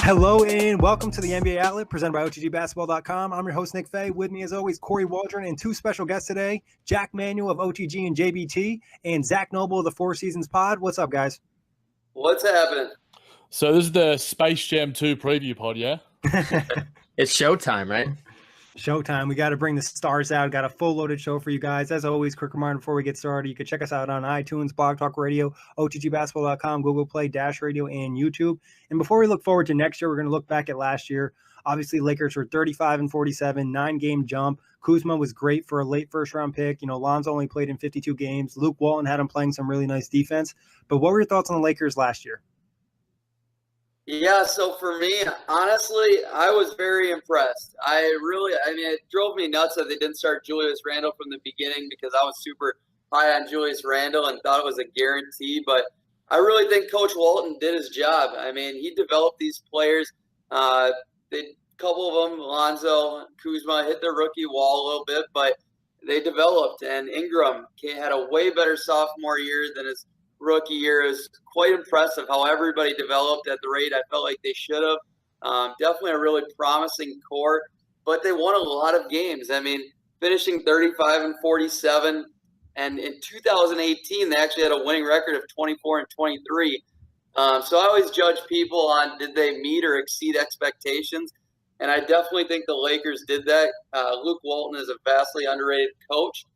Hello and welcome to the NBA Outlet presented by OTGBasketball.com. I'm your host, Nick Fay. With me, as always, Kory Waldron and two special guests today, Jac Manuell of OTG and JBT and Zak Noble of the Four Seasons Pod. What's up, guys? What's happening? So this is the Space Jam 2 preview pod, yeah? It's showtime, right? Showtime. We got to bring the stars out. Got a full loaded show for you guys. As always, quick reminder before we get started, you can check us out on iTunes, Blog Talk Radio, OTGBasketball.com, Google Play, Dash Radio, and YouTube. And before we look forward to next year, we're going to look back at last year. Obviously, Lakers were 35-47, 9-game jump. Kuzma was great for a late first-round pick. You know, Lonzo only played in 52 games. Luke Walton had him playing some really nice defense. But what were your thoughts on the Lakers last year? Yeah, so for me, honestly, I was very impressed. It drove me nuts that they didn't start Julius Randle from the beginning because I was super high on Julius Randle and thought it was a guarantee. But I really think Coach Walton did his job. I mean, he developed these players. A couple of them, Lonzo, Kuzma, hit their rookie wall a little bit, but they developed. And Ingram had a way better sophomore year than his rookie year. Is quite impressive how everybody developed at the rate I felt like they should have. Definitely a really promising core, but they won a lot of games. I mean, finishing 35-47, and in 2018 they actually had a winning record of 24-23. So I always judge people on did they meet or exceed expectations, and I definitely think the Lakers did that. Luke Walton is a vastly underrated coach,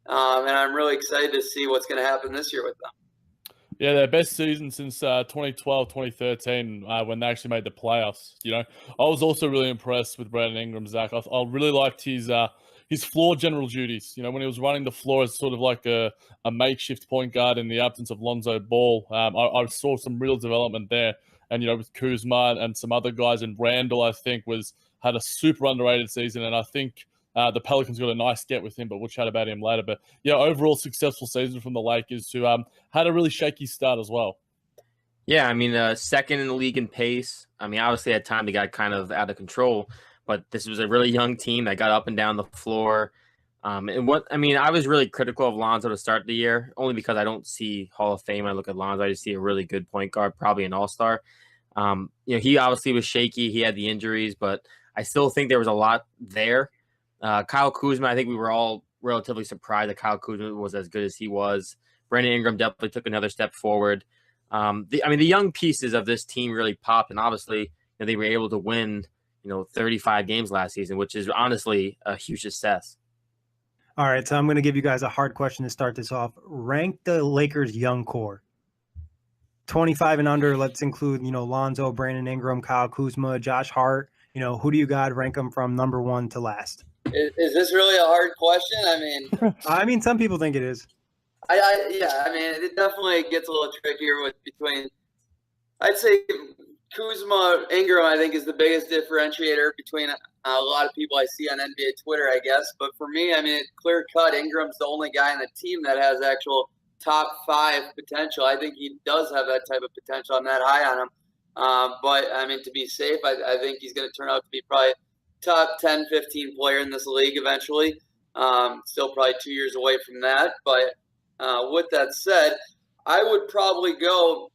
and I'm really excited to see what's going to happen this year with them. Yeah, their best season since 2012, 2013, when they actually made the playoffs. You know, I was also really impressed with Brandon Ingram, Zach. I really liked his floor general duties. You know, when he was running the floor as sort of like a makeshift point guard in the absence of Lonzo Ball, I saw some real development there. And, you know, with Kuzma and some other guys, and Randall, I think, had a super underrated season. And I think the Pelicans got a nice get with him, but we'll chat about him later. But, yeah, overall successful season from the Lakers, who had a really shaky start as well. Yeah, I mean, second in the league in pace. I mean, obviously at time they got kind of out of control, but this was a really young team that got up and down the floor. I was really critical of Lonzo to start the year, only because I don't see Hall of Fame. I look at Lonzo, I just see a really good point guard, probably an all-star. He obviously was shaky. He had the injuries, but I still think there was a lot there. Kyle Kuzma, I think we were all relatively surprised that Kyle Kuzma was as good as he was. Brandon Ingram definitely took another step forward. The young pieces of this team really popped, and obviously they were able to win 35 games last season, which is honestly a huge success. All right, so I'm going to give you guys a hard question to start this off. Rank the Lakers' young core. 25 and under, let's include, Lonzo, Brandon Ingram, Kyle Kuzma, Josh Hart. Who do you got? Rank them from number one to last. Is this really a hard question? I mean, some people think it is. It definitely gets a little trickier between. I'd say Kuzma, Ingram, I think, is the biggest differentiator between a lot of people I see on NBA Twitter, I guess. But for me, clear cut, Ingram's the only guy on the team that has actual top 5 potential. I think he does have that type of potential. I'm not high on him. But to be safe, I think he's going to turn out to be probably top 10, 15 player in this league eventually. Still probably 2 years away from that. But with that said, I would probably go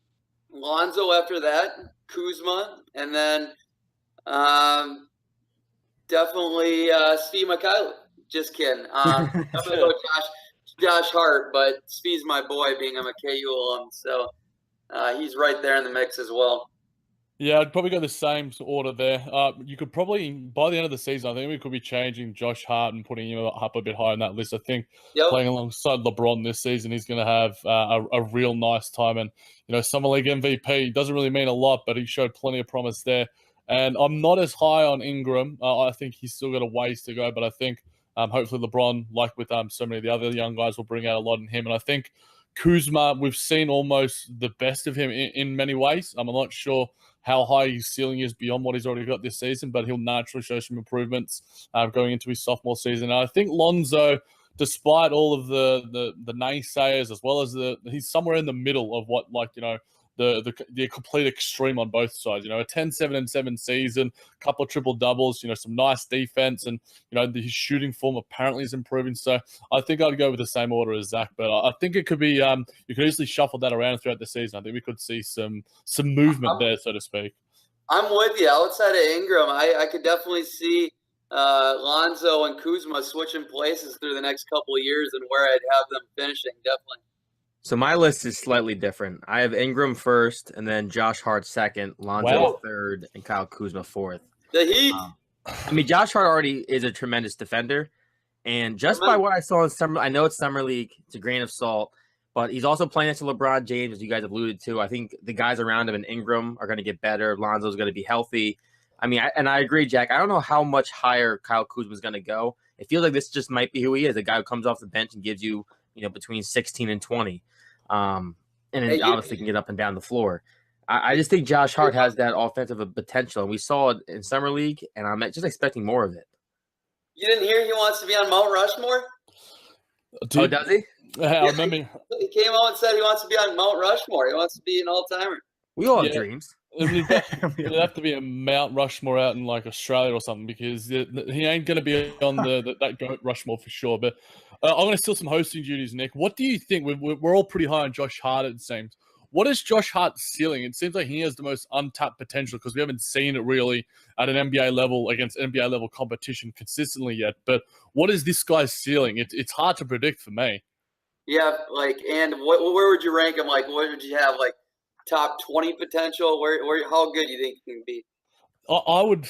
Lonzo after that, Kuzma, and then definitely Steve McKayla. Just kidding. I'm going to go Josh Hart, but Steve's my boy, being a KU alum. So he's right there in the mix as well. Yeah, I'd probably go the same order there. You could probably, by the end of the season, I think we could be changing Josh Hart and putting him up a bit higher in that list. I think playing alongside LeBron this season, he's going to have a real nice time. And, Summer League MVP doesn't really mean a lot, but he showed plenty of promise there. And I'm not as high on Ingram. I think he's still got a ways to go, but I think hopefully LeBron, like with so many of the other young guys, will bring out a lot in him. And I think Kuzma, we've seen almost the best of him in many ways. I'm not sure how high his ceiling is beyond what he's already got this season, but he'll naturally show some improvements going into his sophomore season. And I think Lonzo, despite all of the naysayers, as well as he's somewhere in the middle of what, the complete extreme on both sides. You know, a 10-7-7 season, a couple of triple doubles, you know, some nice defense, and you know his shooting form apparently is improving. So I think I'd go with the same order as Zach, but I think it could be you could easily shuffle that around throughout the season. I think we could see some movement there, so to speak. I'm with you. Outside of Ingram, I could definitely see Lonzo and Kuzma switching places through the next couple of years and where I'd have them finishing, definitely. So my list is slightly different. I have Ingram first, and then Josh Hart second, Lonzo third, and Kyle Kuzma fourth. The Heat. I mean, Josh Hart already is a tremendous defender, and just by what I saw in summer, I know it's summer league. It's a grain of salt, but he's also playing next to LeBron James, as you guys have alluded to. I think the guys around him and Ingram are going to get better. Lonzo's going to be healthy. I mean, I agree, Jack. I don't know how much higher Kyle Kuzma is going to go. It feels like this just might be who he is, a guy who comes off the bench and gives you, you know, between 16 and 20. And then obviously can get up and down the floor. I just think Josh Hart has that offensive potential, and we saw it in summer league, and I'm just expecting more of it. You didn't hear he wants to be on Mount Rushmore? Oh, does he? I remember. He came out and said he wants to be on Mount Rushmore. He wants to be an all-timer. We all have dreams. It'd have to be a Mount Rushmore out in like Australia or something, because he ain't going to be on that GOAT Rushmore for sure. But I'm going to steal some hosting duties, Nick. What do you think? We're all pretty high on Josh Hart, it seems. What is Josh Hart's ceiling? It seems like he has the most untapped potential, because we haven't seen it really at an NBA level against NBA level competition consistently yet. But what is this guy's ceiling? It's hard to predict for me. Yeah, and where would you rank him? Like, what would you have? Like, top 20 potential? Where how good do you think he can be? I would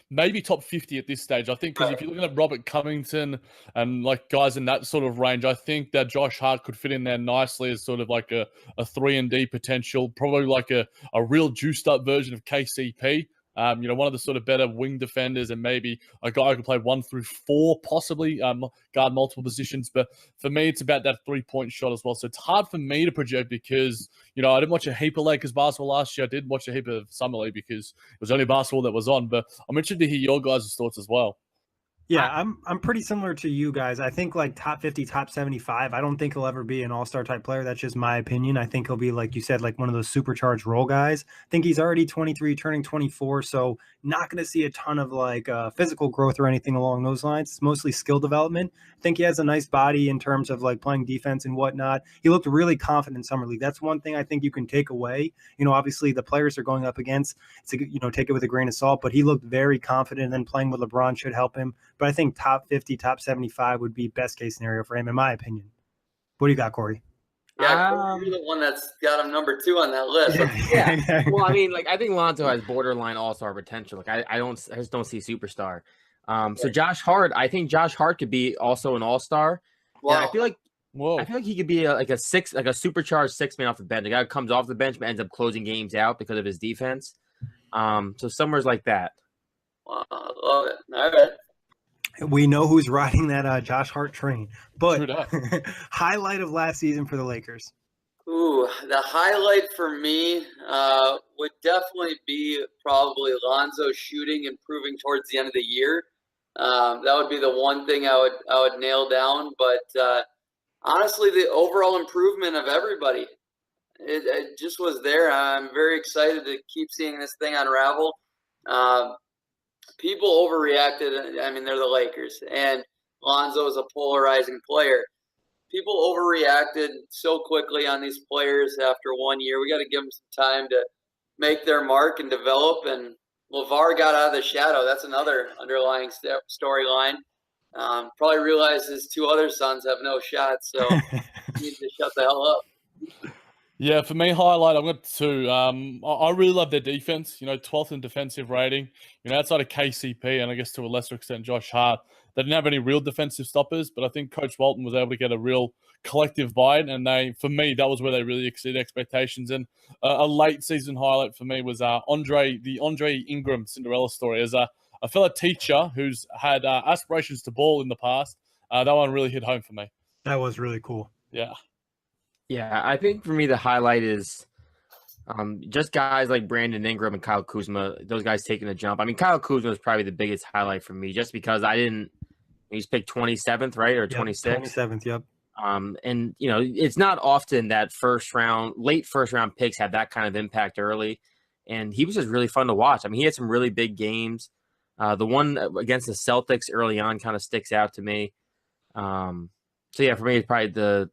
maybe top 50 at this stage. I think, because if you're looking at Robert Covington and like guys in that sort of range, I think that Josh Hart could fit in there nicely as sort of like a 3-and-D potential, probably like a real juiced up version of KCP. You know, one of the sort of better wing defenders, and maybe a guy who can play 1 through 4, possibly guard multiple positions. But for me, it's about that 3-point shot as well. So it's hard for me to project, because, you know, I didn't watch a heap of Lakers basketball last year. I did watch a heap of Summer League because it was only basketball that was on. But I'm interested to hear your guys' thoughts as well. Yeah, I'm pretty similar to you guys. I think like top 50, top 75. I don't think he'll ever be an all-star type player. That's just my opinion. I think he'll be, like you said, like one of those supercharged role guys. I think he's already 23, turning 24, so not going to see a ton of like physical growth or anything along those lines. It's mostly skill development. I think he has a nice body in terms of like playing defense and whatnot. He looked really confident in Summer League. That's one thing I think you can take away. You know, obviously the players are going up against, you know, take it with a grain of salt, but he looked very confident, and then playing with LeBron should help him. But I think top 50, top 75 would be best case scenario for him, in my opinion. What do you got, Kory? Yeah, you're the one that's got him number 2 on that list. Yeah. Well, I mean, like, I think Lonzo has borderline all-star potential. Like, I just don't see superstar. So Josh Hart, I think Josh Hart could be also an all-star. Wow. And I feel like he could be like a supercharged 6-man off the bench. A guy who comes off the bench but ends up closing games out because of his defense. So somewhere's like that. Wow, I love it. All right. We know who's riding that Josh Hart train. But highlight of last season for the Lakers. Ooh, the highlight for me would definitely be probably Lonzo shooting, improving towards the end of the year. That would be the one thing I would nail down. But honestly, the overall improvement of everybody, it just was there. I'm very excited to keep seeing this thing unravel. People overreacted. I mean, they're the Lakers, and Lonzo is a polarizing player. People overreacted so quickly on these players after 1 year. We got to give them some time to make their mark and develop. And LeVar got out of the shadow. That's another underlying storyline. Probably realized his 2 other sons have no shot, so he needs to shut the hell up. Yeah, for me, highlight, I've got 2. I really love their defense. You know, 12th in defensive rating. You know, outside of KCP and I guess to a lesser extent Josh Hart, they didn't have any real defensive stoppers. But I think Coach Walton was able to get a real collective buy-in, and for me, that was where they really exceeded expectations. And a late season highlight for me was Andre Ingram Cinderella story. As a fellow teacher who's had aspirations to ball in the past, that one really hit home for me. That was really cool. Yeah. Yeah, I think for me the highlight is just guys like Brandon Ingram and Kyle Kuzma, those guys taking a jump. I mean, Kyle Kuzma is probably the biggest highlight for me, just because he's picked 27th, right, or 26th? 27th, yep. And it's not often that late first round picks have that kind of impact early. And he was just really fun to watch. I mean, he had some really big games. The one against the Celtics early on kind of sticks out to me. So yeah, for me, it's probably the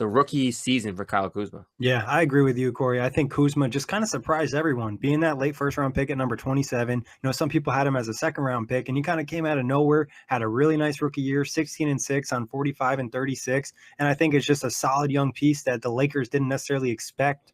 rookie season for Kyle Kuzma. Yeah, I agree with you, Kory. I think Kuzma just kind of surprised everyone, being that late first round pick at number 27. Some people had him as a second round pick, and he kind of came out of nowhere, had a really nice rookie year, 16-6 on 45 and 36. And I think it's just a solid young piece that the Lakers didn't necessarily expect,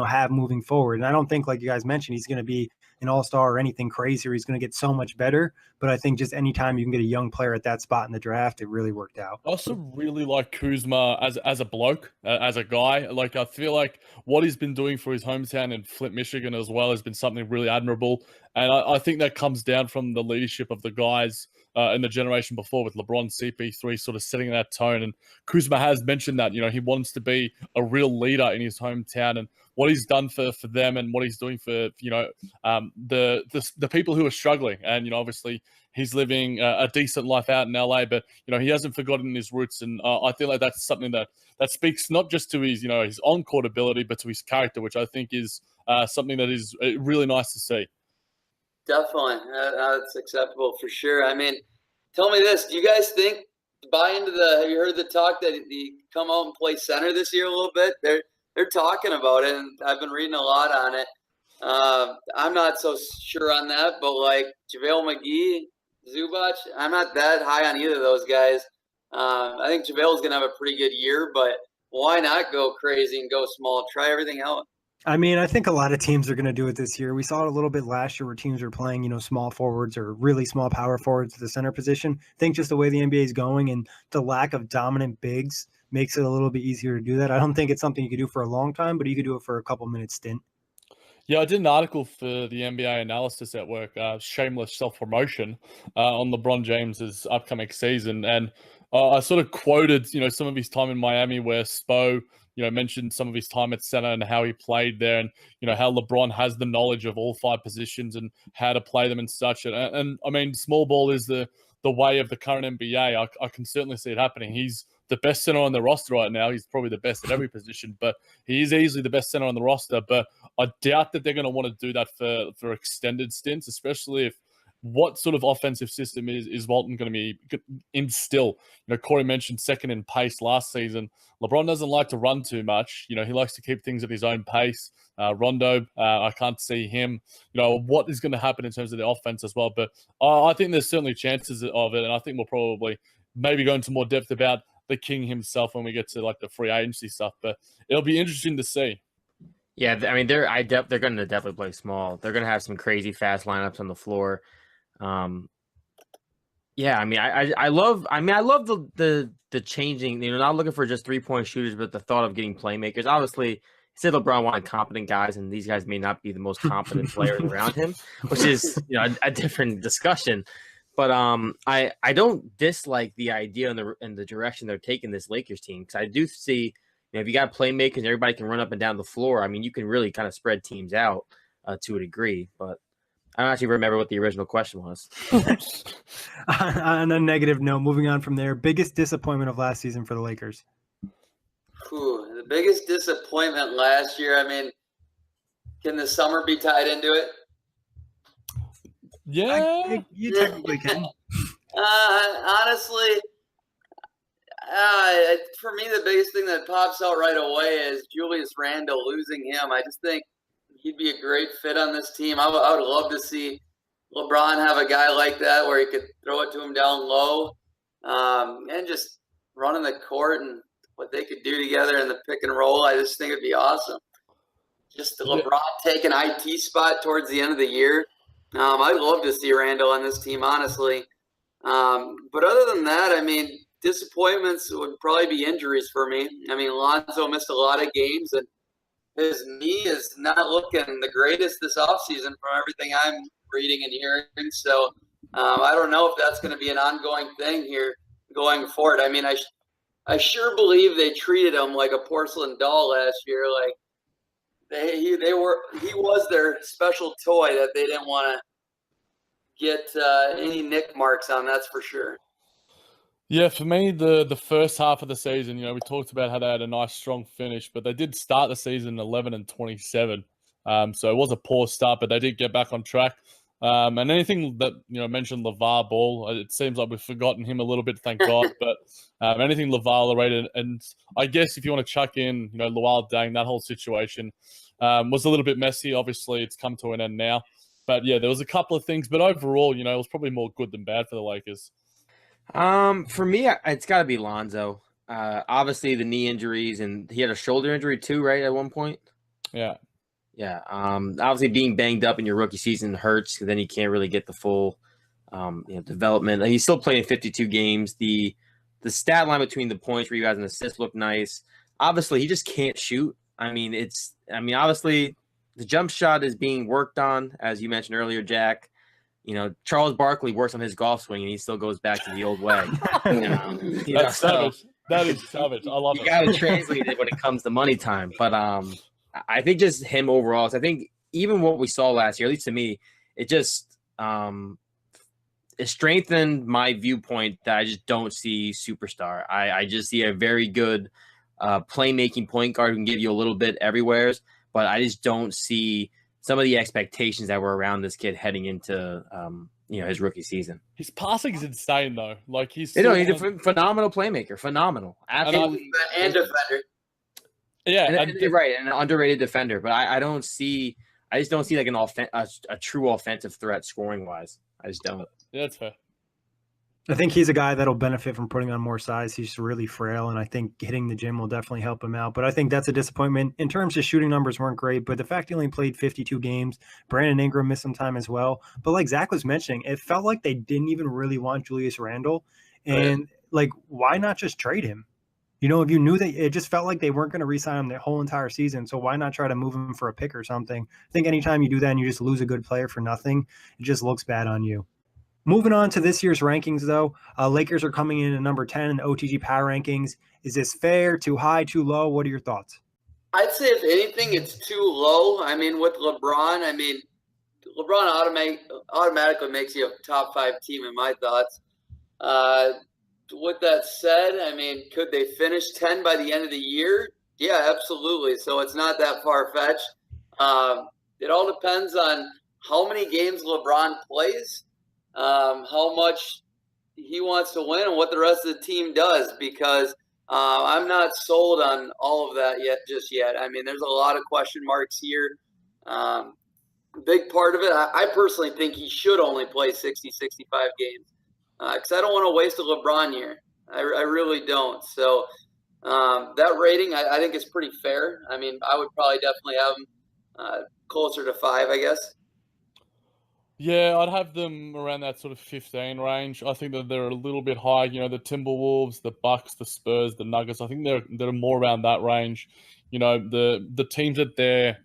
have moving forward. And I don't think, like you guys mentioned, he's going to be an all-star or anything crazy, or he's going to get so much better. But I think just anytime you can get a young player at that spot in the draft, it really worked out. I also really like Kuzma as a bloke, as a guy. Like, I feel like what he's been doing for his hometown in Flint, Michigan as well has been something really admirable. And I think that comes down from the leadership of the guys in the generation before, with LeBron, CP3 sort of setting that tone. And Kuzma has mentioned that, he wants to be a real leader in his hometown, and what he's done for them and what he's doing for, the people who are struggling. And, obviously he's living a decent life out in LA, but, he hasn't forgotten his roots. And I feel like that's something that speaks not just to his, his on-court ability, but to his character, which I think is something that is really nice to see. Definitely. That's acceptable for sure. I mean, tell me this. Do you guys think, have you heard the talk that he come out and play center this year a little bit? They're talking about it, and I've been reading a lot on it. I'm not so sure on that, but like JaVale McGee, Zubac, I'm not that high on either of those guys. I think JaVale's going to have a pretty good year, but why not go crazy and go small? Try everything out. I mean, I think a lot of teams are going to do it this year. We saw it a little bit last year where teams were playing, small forwards or really small power forwards at the center position. I think just the way the NBA is going and the lack of dominant bigs makes it a little bit easier to do that. I don't think it's something you could do for a long time, but you could do it for a couple minute stint. Yeah, I did an article for the NBA Analysis Network, shameless self-promotion, on LeBron James's upcoming season. And I sort of quoted, some of his time in Miami where Spo, mentioned some of his time at center and how he played there, and, how LeBron has the knowledge of all 5 positions and how to play them and such. And I mean, small ball is the way of the current NBA. I can certainly see it happening. He's the best center on the roster right now. He's probably the best at every position, but he is easily the best center on the roster. But I doubt that they're going to want to do that for extended stints, especially if what sort of offensive system is Walton going to be instill? Kory mentioned second in pace last season. LeBron doesn't like to run too much. He likes to keep things at his own pace. Rondo, I can't see him. What is going to happen in terms of the offense as well. But I think there's certainly chances of it, and I think we'll probably maybe go into more depth about the King himself when we get to like the free agency stuff. But it'll be interesting to see. Yeah, I mean, they're going to definitely play small. They're going to have some crazy fast lineups on the floor. Yeah, I mean, I love the changing, not looking for just 3-point shooters, but the thought of getting playmakers. Obviously, he said LeBron wanted competent guys, and these guys may not be the most competent players around him, which is, a different discussion. But I don't dislike the idea and the direction they're taking this Lakers team, because I do see, if you got playmakers and everybody can run up and down the floor, I mean, you can really kind of spread teams out to a degree. But I don't actually remember what the original question was. On a negative note, moving on from there, biggest disappointment of last season for the Lakers? The biggest disappointment last year, I mean, can the summer be tied into it? Yeah. You technically can. Honestly, for me, the biggest thing that pops out right away is Julius Randle. Losing him, I just think he'd be a great fit on this team. I would love to see LeBron have a guy like that where he could throw it to him down low, and just running the court and what they could do together in the pick and roll. I just think it'd be awesome. Just the LeBron take an IT spot towards the end of the year. I'd love to see Randle on this team, honestly. But other than that, I mean, disappointments would probably be injuries for me. I mean, Lonzo missed a lot of games, and his knee is not looking the greatest this offseason from everything I'm reading and hearing. So I don't know if that's going to be an ongoing thing here going forward. I mean, I sure believe they treated him like a porcelain doll last year. Like he was their special toy that they didn't want to get any nick marks on. That's for sure. Yeah, for me, the first half of the season, we talked about how they had a nice strong finish, but they did start the season 11-27. So it was a poor start, but they did get back on track. And anything that mentioned LeVar Ball, it seems like we've forgotten him a little bit, thank God. But anything LeVar related, and I guess if you want to chuck in, Luol Deng, that whole situation was a little bit messy. Obviously, it's come to an end now. But yeah, there was a couple of things, but overall, it was probably more good than bad for the Lakers. For me, it's got to be Lonzo. Obviously, the knee injuries, and he had a shoulder injury too, right? At one point. Yeah. Yeah. Obviously, being banged up in your rookie season hurts because then you can't really get the full, development. He's still playing 52 games. The stat line between the points, rebounds, and assists look nice. Obviously, he just can't shoot. Obviously, the jump shot is being worked on, as you mentioned earlier, Jack. Charles Barkley works on his golf swing, and he still goes back to the old way. That's savage. That is savage. I love it. You got to translate it when it comes to money time. But I think just him overall. So I think even what we saw last year, at least to me, it just it strengthened my viewpoint that I just don't see superstar. I just see a very good playmaking point guard who can give you a little bit everywhere, but I just don't see some of the expectations that were around this kid heading into his rookie season. His passing is insane though. Like he's a phenomenal playmaker, phenomenal, absolutely, and defender. Yeah, and right, and an underrated defender. But I just don't see like a true offensive threat scoring wise. I just don't. Yeah, that's fair. I think he's a guy that'll benefit from putting on more size. He's really frail, and I think hitting the gym will definitely help him out. But I think that's a disappointment. In terms of shooting numbers weren't great, but the fact he only played 52 games, Brandon Ingram missed some time as well. But like Zach was mentioning, it felt like they didn't even really want Julius Randle. And why not just trade him? If you knew that, it just felt like they weren't going to re-sign him the whole entire season. So why not try to move him for a pick or something? I think anytime you do that and you just lose a good player for nothing, it just looks bad on you. Moving on to this year's rankings, though, Lakers are coming in at number 10 in the OTG Power Rankings. Is this fair, too high, too low? What are your thoughts? I'd say, if anything, it's too low. With LeBron, LeBron automatically makes you a top 5 team in my thoughts. With that said, could they finish 10 by the end of the year? Yeah, absolutely. So it's not that far-fetched. It all depends on how many games LeBron plays, how much he wants to win, and what the rest of the team does, because I'm not sold on all of that just yet. There's a lot of question marks here. Big part of it, I personally think he should only play 60, 65 games because I don't want to waste a LeBron year. I really don't. So that rating, I think, is pretty fair. I would probably definitely have him closer to 5, I guess. Yeah, I'd have them around that sort of 15 range. I think that they're a little bit high. The Timberwolves, the Bucks, the Spurs, the Nuggets. I think they're more around that range. The teams that they're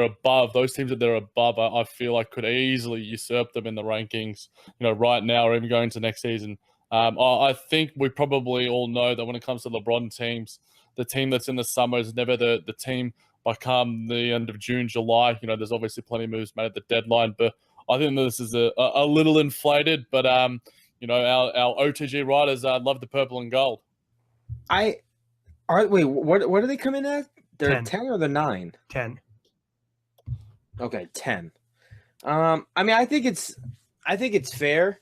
above, those teams that they're above, I feel like could easily usurp them in the rankings. Right now or even going into next season. I think we probably all know that when it comes to LeBron teams, the team that's in the summer is never the team by come the end of June, July. There's obviously plenty of moves made at the deadline, but I think this is a little inflated, but our OTG writers love the purple and gold. Wait, what do they come in at? They're 10 or the 9? 10. Okay, 10. I think it's fair.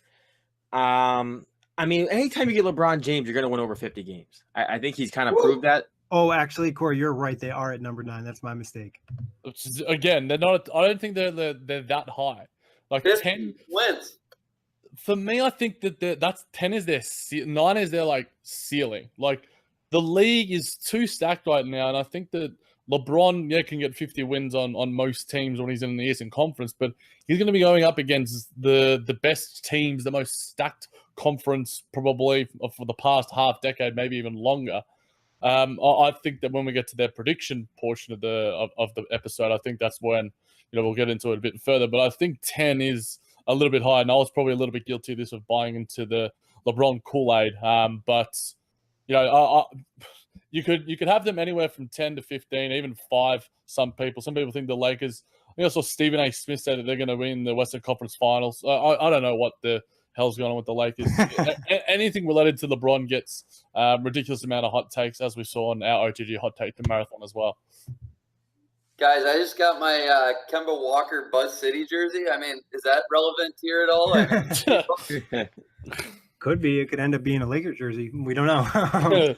Anytime you get LeBron James, you're going to win over 50 games. I think he's kind of proved that. Oh, actually, Kory, you're right. They are at number 9. That's my mistake. Again, they're not. I don't think they're that high. Like 10 wins. For me, I think that's 10 is their 9 is their ceiling. Like the league is too stacked right now, and I think that LeBron can get 50 wins on most teams when he's in the Eastern Conference, but he's going to be going up against the best teams, the most stacked conference probably for the past half decade, maybe even longer. I think that when we get to their prediction portion of the episode, I think that's when we'll get into it a bit further. But I think 10 is a little bit high, and I was probably a little bit guilty of this, of buying into the LeBron Kool-Aid. But you could have them anywhere from 10 to 15, even 5. Some people think the Lakers. I think I saw Stephen A. Smith say that they're going to win the Western Conference Finals. I don't know what the hell's going on with the Lakers. Anything related to LeBron gets ridiculous amount of hot takes, as we saw in our OTG hot take marathon as well. Guys, I just got my Kemba Walker Buzz City jersey. I mean, is that relevant here at all? I mean, could be. It could end up being a Lakers jersey. We don't know.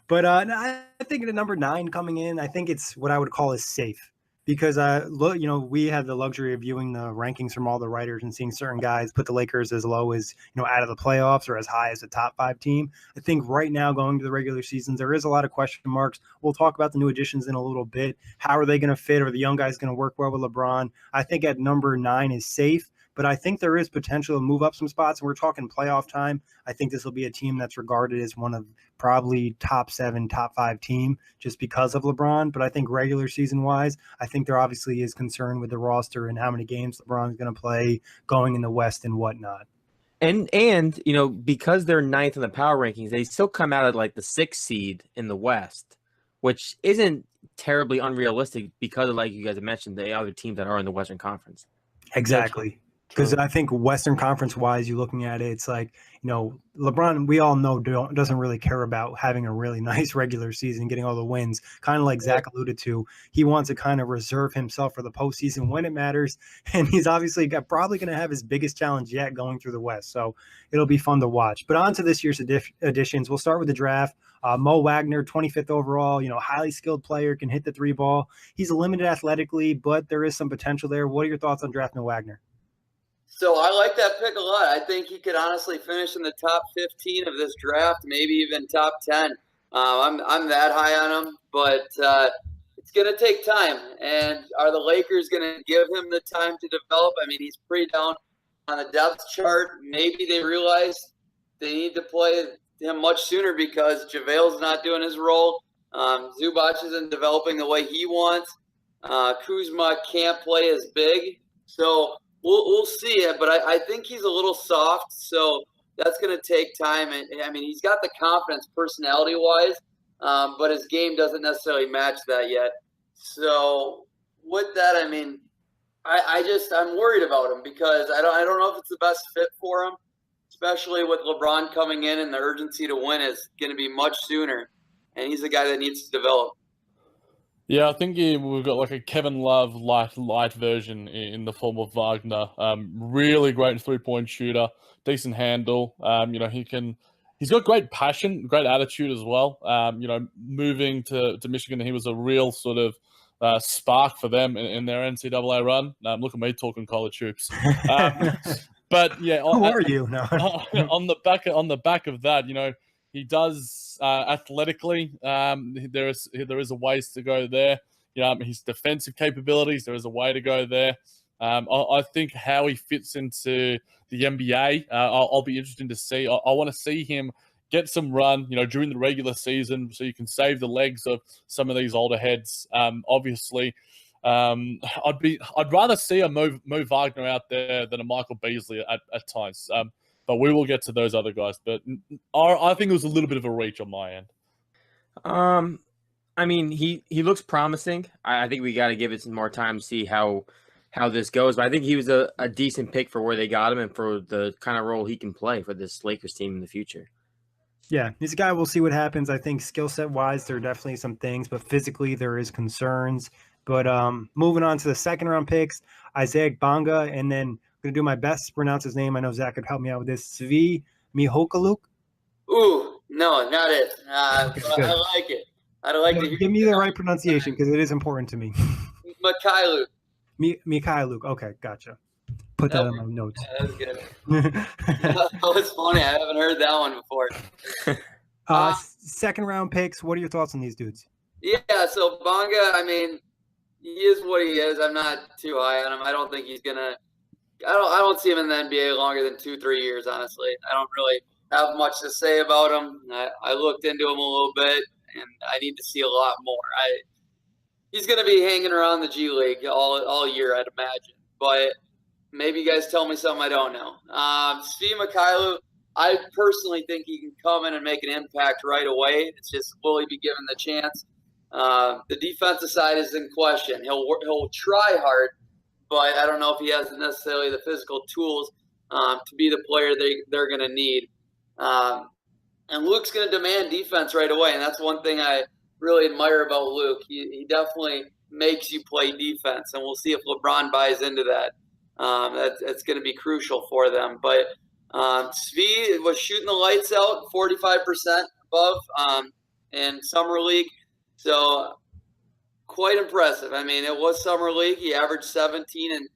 But I think at number 9 coming in, I think it's what I would call is safe. Because, we had the luxury of viewing the rankings from all the writers and seeing certain guys put the Lakers as low as, out of the playoffs or as high as a top 5 team. I think right now going to the regular season, there is a lot of question marks. We'll talk about the new additions in a little bit. How are they going to fit? Are the young guys going to work well with LeBron? I think at number 9 is safe. But I think there is potential to move up some spots. And we're talking playoff time. I think this will be a team that's regarded as one of probably top 7, top 5 team just because of LeBron. But I think regular season wise, I think there obviously is concern with the roster and how many games LeBron's going to play going in the West and whatnot. And because they're 9th in the power rankings, they still come out at like the 6th seed in the West, which isn't terribly unrealistic because of, like you guys have mentioned, the other teams that are in the Western Conference. Exactly. Because I think Western Conference-wise, you're looking at it, it's like, LeBron, we all know, doesn't really care about having a really nice regular season, getting all the wins. Kind of like Zach alluded to, he wants to kind of reserve himself for the postseason when it matters. And he's obviously probably going to have his biggest challenge yet going through the West. So it'll be fun to watch. But on to this year's additions. We'll start with the draft. Mo Wagner, 25th overall, highly skilled player, can hit the 3 ball. He's limited athletically, but there is some potential there. What are your thoughts on drafting Wagner? So I like that pick a lot. I think he could honestly finish in the top 15 of this draft, maybe even top 10. I'm that high on him, but it's going to take time. And are the Lakers going to give him the time to develop? I mean, he's pretty down on the depth chart. Maybe they realize they need to play him much sooner because JaVale's not doing his role. Zubac isn't developing the way he wants. Kuzma can't play as big. So we'll see it, but I think he's a little soft, so that's going to take time. And I mean, he's got the confidence personality-wise, but his game doesn't necessarily match that yet. So with that, I mean, I'm worried about him because I don't know if it's the best fit for him, especially with LeBron coming in and the urgency to win is going to be much sooner, and he's a guy that needs to develop. Yeah, I think we've got like a Kevin Love light version in the form of Wagner. Really great 3-point shooter, decent handle. He's got great passion, great attitude as well. Moving to Michigan, he was a real sort of spark for them in their NCAA run. Look at me talking college hoops. But yeah, who are you? No. on the back of that, he does athletically. There is a ways to go there. His defensive capabilities, there is a way to go there. I think how he fits into the NBA, I'll be interested to see. I want to see him get some run, during the regular season, so you can save the legs of some of these older heads. Obviously, I'd rather see a Mo Wagner out there than a Michael Beasley at times. But we will get to those other guys. But I think it was a little bit of a reach on my end. I mean, he looks promising. I think we got to give it some more time to see how this goes. But I think he was a decent pick for where they got him and for the kind of role he can play for this Lakers team in the future. Yeah, he's a guy. We'll see what happens. I think skill set wise, there are definitely some things, but physically there is concerns. But moving on to the second round picks, Isaac Bonga, and then I'm going to do my best to pronounce his name. I know Zach could help me out with this. Svi Mihokaluk. Ooh, no, not it. I like it. I'd like to give me the right pronunciation because it is important to me. Mikhailuk. Mikhailuk. Okay, gotcha. Put that in my notes. Yeah, that was good. That was funny. I haven't heard that one before. Second round picks. What are your thoughts on these dudes? Yeah, so Bonga, I mean, he is what he is. I'm not too high on him. I don't think he's gonna. I don't see him in the NBA longer than 2-3 years. Honestly, I don't really have much to say about him. I looked into him a little bit, and I need to see a lot more. He's gonna be hanging around the G League all year, I'd imagine. But maybe you guys tell me something I don't know. Svi Mikhailuk, I personally think he can come in and make an impact right away. It's just will he be given the chance? The defensive side is in question. He'll try hard, but I don't know if he has necessarily the physical tools. to be the player they're going to need. And Luke's going to demand defense right away, and that's one thing I really admire about Luke. He definitely makes you play defense, and we'll see if LeBron buys into that. That's going to be crucial for them. But Svi was shooting the lights out, 45% above in Summer League. So quite impressive. I mean, it was Summer League. He averaged 17 and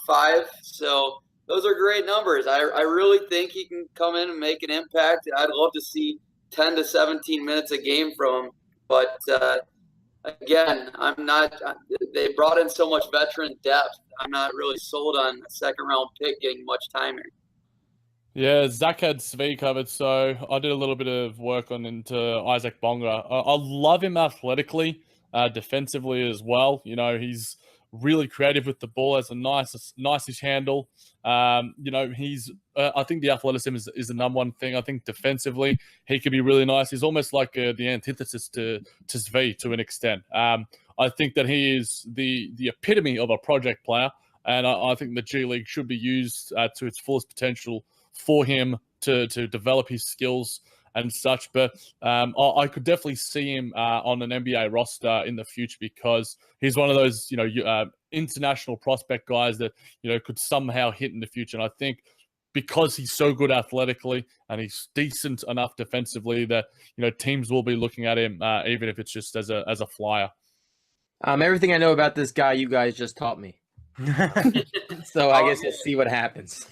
5. So those are great numbers. I really think he can come in and make an impact. I'd love to see 10 to 17 minutes a game from him. But again, I'm not – they brought in so much veteran depth. I'm not really sold on a second-round pick getting much time here. Yeah, Zach had Svi covered, so I did a little bit of work into Isaac Bonga. I love him athletically, defensively as well. You know, he's really creative with the ball, has a nice handle. You know, he's I think the athleticism is the number one thing. I think defensively he could be really nice. He's almost like the antithesis to Svi to an extent. I think that he is the epitome of a project player, and I think the G League should be used to its fullest potential for him to develop his skills and such. But I could definitely see him on an NBA roster in the future, because he's one of those, you know, international prospect guys that, you know, could somehow hit in the future. And I think because he's so good athletically and he's decent enough defensively that, you know, teams will be looking at him, even if it's just as a flyer. Everything I know about this guy, you guys just taught me. So I guess we'll see what happens.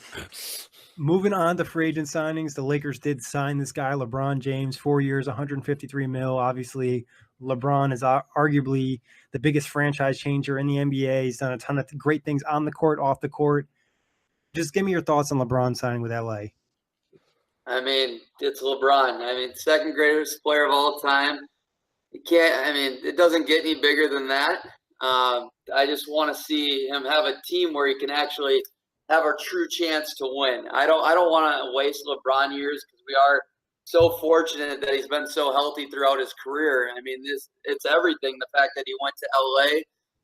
Moving on to free agent signings, the Lakers did sign this guy, LeBron James, 4 years, $153 million. Obviously, LeBron is arguably the biggest franchise changer in the NBA. He's done a ton of great things on the court, off the court. Just give me your thoughts on LeBron signing with LA. I mean, it's LeBron. I mean, second greatest player of all time. It doesn't get any bigger than that. I just want to see him have a team where he can actually have a true chance to win. I don't want to waste LeBron years, because we are so fortunate that he's been so healthy throughout his career. I mean, it's everything. The fact that he went to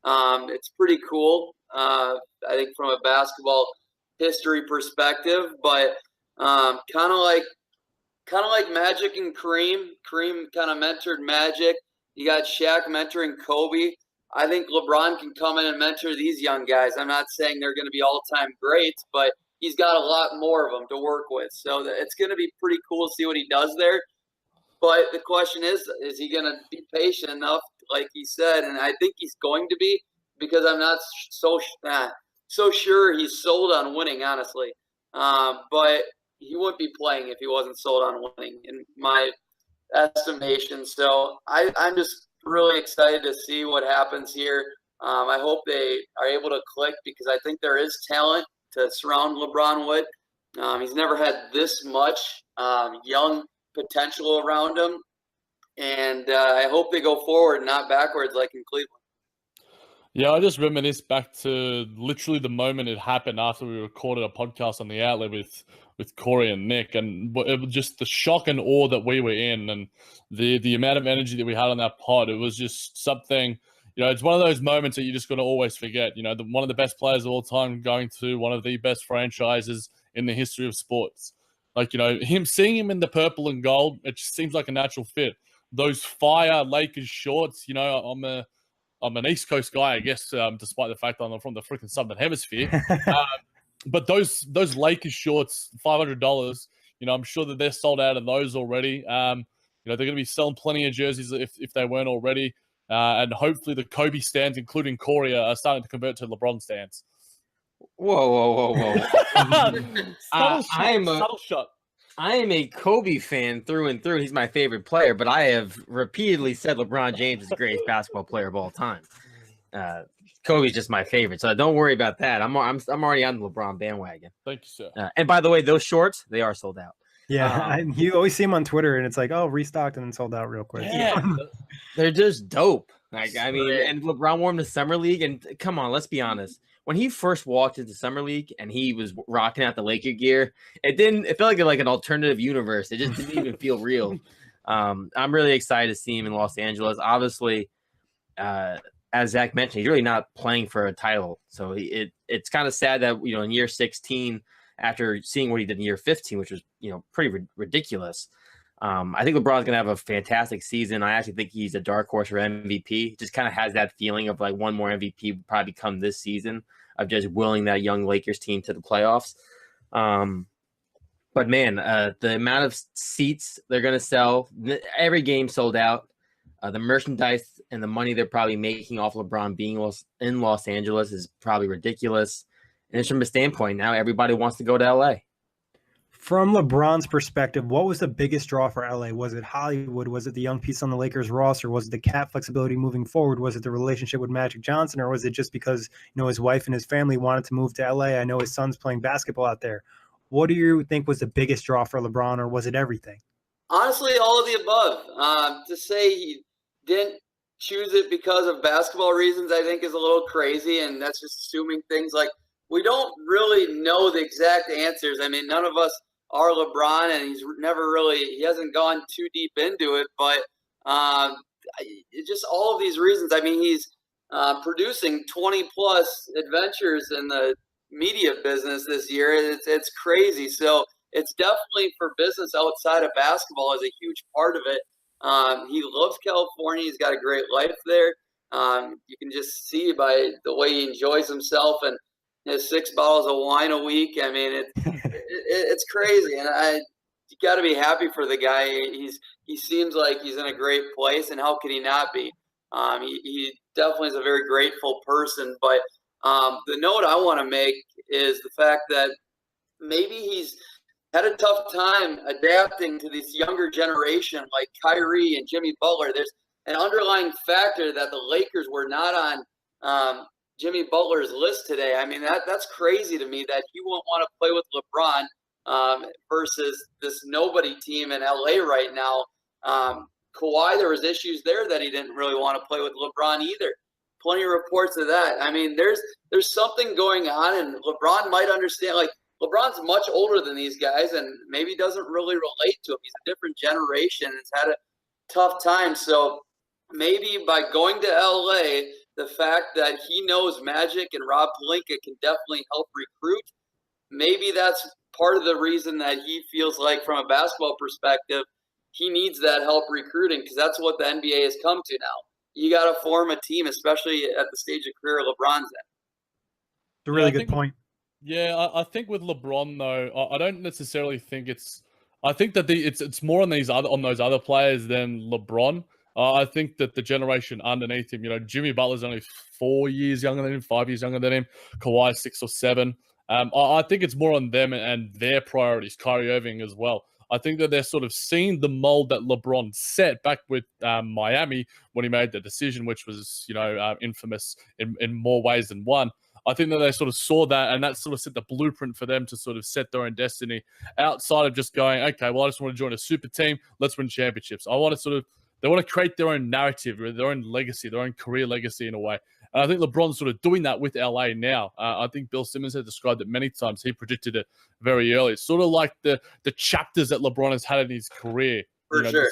LA, it's pretty cool. I think from a basketball history perspective, but kind of like Magic and Kareem. Kareem kind of mentored Magic. You got Shaq mentoring Kobe. I think LeBron can come in and mentor these young guys. I'm not saying they're going to be all-time greats, but he's got a lot more of them to work with. So it's going to be pretty cool to see what he does there. But the question is he going to be patient enough, like he said? And I think he's going to be, because I'm not so sure he's sold on winning, honestly. But he wouldn't be playing if he wasn't sold on winning, in my estimation. So I'm just really excited to see what happens here. I hope they are able to click, because I think there is talent to surround LeBron with. He's never had this much young potential around him. And I hope they go forward, not backwards like in Cleveland. Yeah, I just reminisce back to literally the moment it happened after we recorded a podcast on the Outlet with Kory and Nick, and it was just the shock and awe that we were in, and the amount of energy that we had on that pod. It was just something, you know, it's one of those moments that you're just going to always forget. You know, one of the best players of all time going to one of the best franchises in the history of sports. Like, you know, seeing him in the purple and gold, it just seems like a natural fit. Those fire Lakers shorts, you know, I'm an East Coast guy, I guess, despite the fact that I'm from the freaking Southern Hemisphere. But those Lakers shorts, $500, you know, I'm sure that they're sold out of those already. You know, they're going to be selling plenty of jerseys if they weren't already. And hopefully the Kobe stands, including Kory, are starting to convert to LeBron stands. Whoa. Subtle shot. I am a Kobe fan through and through. He's my favorite player, but I have repeatedly said LeBron James is the greatest basketball player of all time. Kobe's just my favorite, so don't worry about that. I'm already on the LeBron bandwagon. Thank you, sir. And by the way, those shorts, they are sold out. Yeah, you always see them on Twitter, and it's like, oh, restocked and then sold out real quick. Yeah, they're just dope. Like, I mean, and LeBron wore them to Summer League, and come on, let's be honest. When he first walked into Summer League and he was rocking out the Laker gear, it felt like an alternative universe. It just didn't even feel real. I'm really excited to see him in Los Angeles. Obviously, as Zach mentioned, he's really not playing for a title. So it's kind of sad that, you know, in year 16, after seeing what he did in year 15, which was, pretty ridiculous. I think LeBron's going to have a fantastic season. I actually think he's a dark horse for MVP. Just kind of has that feeling of like one more MVP would probably come this season of just willing that young Lakers team to the playoffs. But man, the amount of seats they're going to sell, every game sold out. The merchandise and the money they're probably making off LeBron being in Los Angeles is probably ridiculous. And it's from a standpoint, now everybody wants to go to LA. From LeBron's perspective, what was the biggest draw for LA? Was it Hollywood? Was it the young piece on the Lakers roster? Was it the cap flexibility moving forward? Was it the relationship with Magic Johnson? Or was it just because, his wife and his family wanted to move to LA? I know his son's playing basketball out there. What do you think was the biggest draw for LeBron, or was it everything? Honestly, all of the above. To say he didn't choose it because of basketball reasons, I think is a little crazy, and that's just assuming things like we don't really know the exact answers. I mean, none of us are LeBron, and he hasn't gone too deep into it, but just all of these reasons. I mean, he's producing 20-plus adventures in the media business this year. It's crazy. So it's definitely for business outside of basketball is a huge part of it. He loves California. He's got a great life there. You can just see by the way he enjoys himself and his 6 bottles of wine a week. I mean, it's crazy, and you got to be happy for the guy. He seems like he's in a great place, and how could he not be? He definitely is a very grateful person. But the note I want to make is the fact that maybe he's had a tough time adapting to this younger generation like Kyrie and Jimmy Butler. There's an underlying factor that the Lakers were not on Jimmy Butler's list today. I mean, that's crazy to me that he won't want to play with LeBron versus this nobody team in LA right now. Kawhi, there was issues there that he didn't really want to play with LeBron either. Plenty of reports of that. I mean, there's something going on, and LeBron might understand. Like, LeBron's much older than these guys, and maybe doesn't really relate to him. He's a different generation. It's had a tough time. So maybe by going to LA, the fact that he knows Magic and Rob Pelinka can definitely help recruit, maybe that's part of the reason that he feels like, from a basketball perspective, he needs that help recruiting, because that's what the NBA has come to now. You got to form a team, especially at the stage of career LeBron's at. It's a really good point. Yeah, I think with LeBron though, I don't necessarily think it's. I think that it's more on those other players than LeBron. I think that the generation underneath him, Jimmy Butler's only 4 years younger than him, 5 years younger than him. Kawhi 6 or 7. I think it's more on them and their priorities. Kyrie Irving as well. I think that they're sort of seeing the mold that LeBron set back with Miami when he made the decision, which was, infamous in more ways than one. I think that they sort of saw that, and that sort of set the blueprint for them to sort of set their own destiny outside of just going, okay, well, I just want to join a super team. Let's win championships. They want to create their own narrative, their own legacy, their own career legacy in a way. And I think LeBron's sort of doing that with LA now. I think Bill Simmons has described it many times. He predicted it very early. It's sort of like the chapters that LeBron has had in his career. For sure.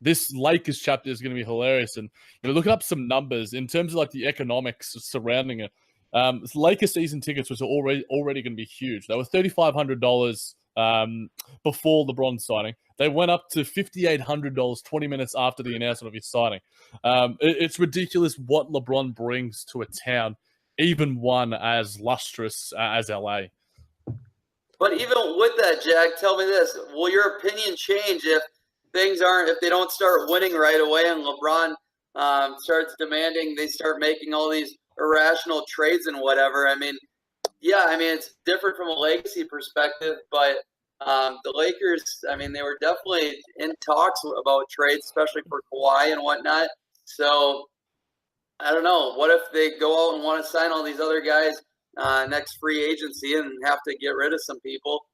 This Lakers chapter is going to be hilarious. And looking up some numbers in terms of like the economics surrounding it. Lakers season tickets was already going to be huge. They were $3,500 before LeBron signing. They went up to $5,800 20 minutes after the announcement of his signing. It's ridiculous what LeBron brings to a town, even one as lustrous as LA. But even with that, Jack, tell me this: will your opinion change if they don't start winning right away, and LeBron starts demanding they start making all these irrational trades and whatever? I mean, it's different from a legacy perspective, but the Lakers, they were definitely in talks about trades, especially for Kawhi and whatnot. So I don't know. What if they go out and want to sign all these other guys next free agency and have to get rid of some people?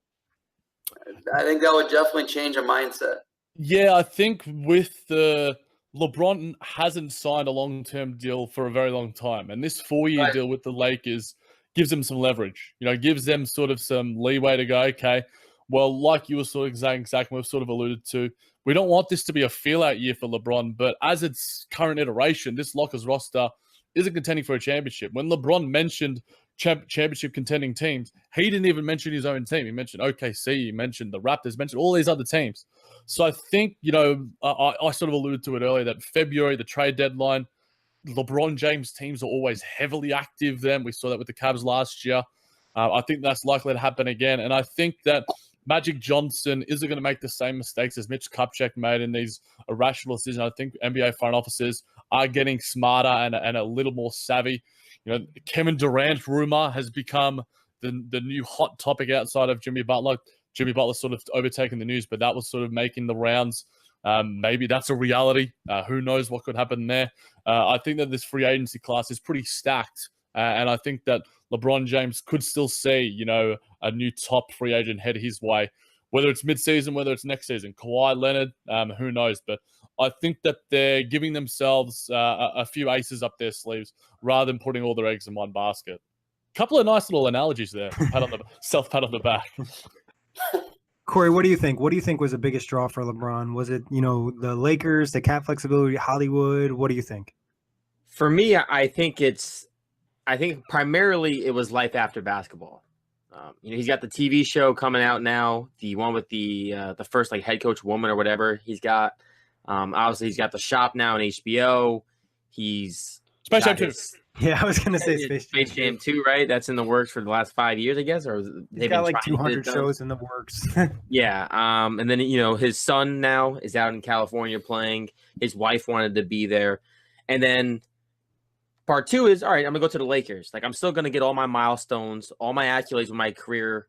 I think that would definitely change a mindset. Yeah, I think with LeBron hasn't signed a long-term deal for a very long time. And this 4-year deal with the Lakers gives them some leverage, gives them sort of some leeway to go, okay, well, like you were sort of saying, Zach, we've sort of alluded to, we don't want this to be a feel-out year for LeBron, but as its current iteration, this Lakers roster isn't contending for a championship. When LeBron mentioned championship contending teams. He didn't even mention his own team. He mentioned OKC, he mentioned the Raptors, mentioned all these other teams. So I think, I sort of alluded to it earlier that February, the trade deadline, LeBron James teams are always heavily active then. We saw that with the Cavs last year. I think that's likely to happen again. And I think that Magic Johnson isn't going to make the same mistakes as Mitch Kupchak made in these irrational decisions. I think NBA front offices are getting smarter and a little more savvy. Kevin Durant rumor has become the new hot topic outside of Jimmy Butler. Jimmy Butler sort of overtaking the news, but that was sort of making the rounds. Maybe that's a reality. Who knows what could happen there? I think that this free agency class is pretty stacked. And I think that LeBron James could still see, a new top free agent head his way, whether it's midseason, whether it's next season. Kawhi Leonard, who knows? But I think that they're giving themselves a few aces up their sleeves rather than putting all their eggs in one basket. Couple of nice little analogies there. Self-pat on the back. Kory, what do you think? What do you think was the biggest draw for LeBron? Was it, the Lakers, the cap flexibility, Hollywood? What do you think? For me, I think primarily it was life after basketball. He's got the TV show coming out now, the one with the first head coach woman or whatever. He's got obviously he's got the shop now on HBO. He's Space Jam 2. Yeah, I was gonna say Space Jam 2, right? That's in the works for the last 5 years, I guess. Or they've got 200 shows in the works. Yeah, and then his son now is out in California playing. His wife wanted to be there, and then part 2 is, all right, I'm going to go to the Lakers. I'm still going to get all my milestones, all my accolades when my career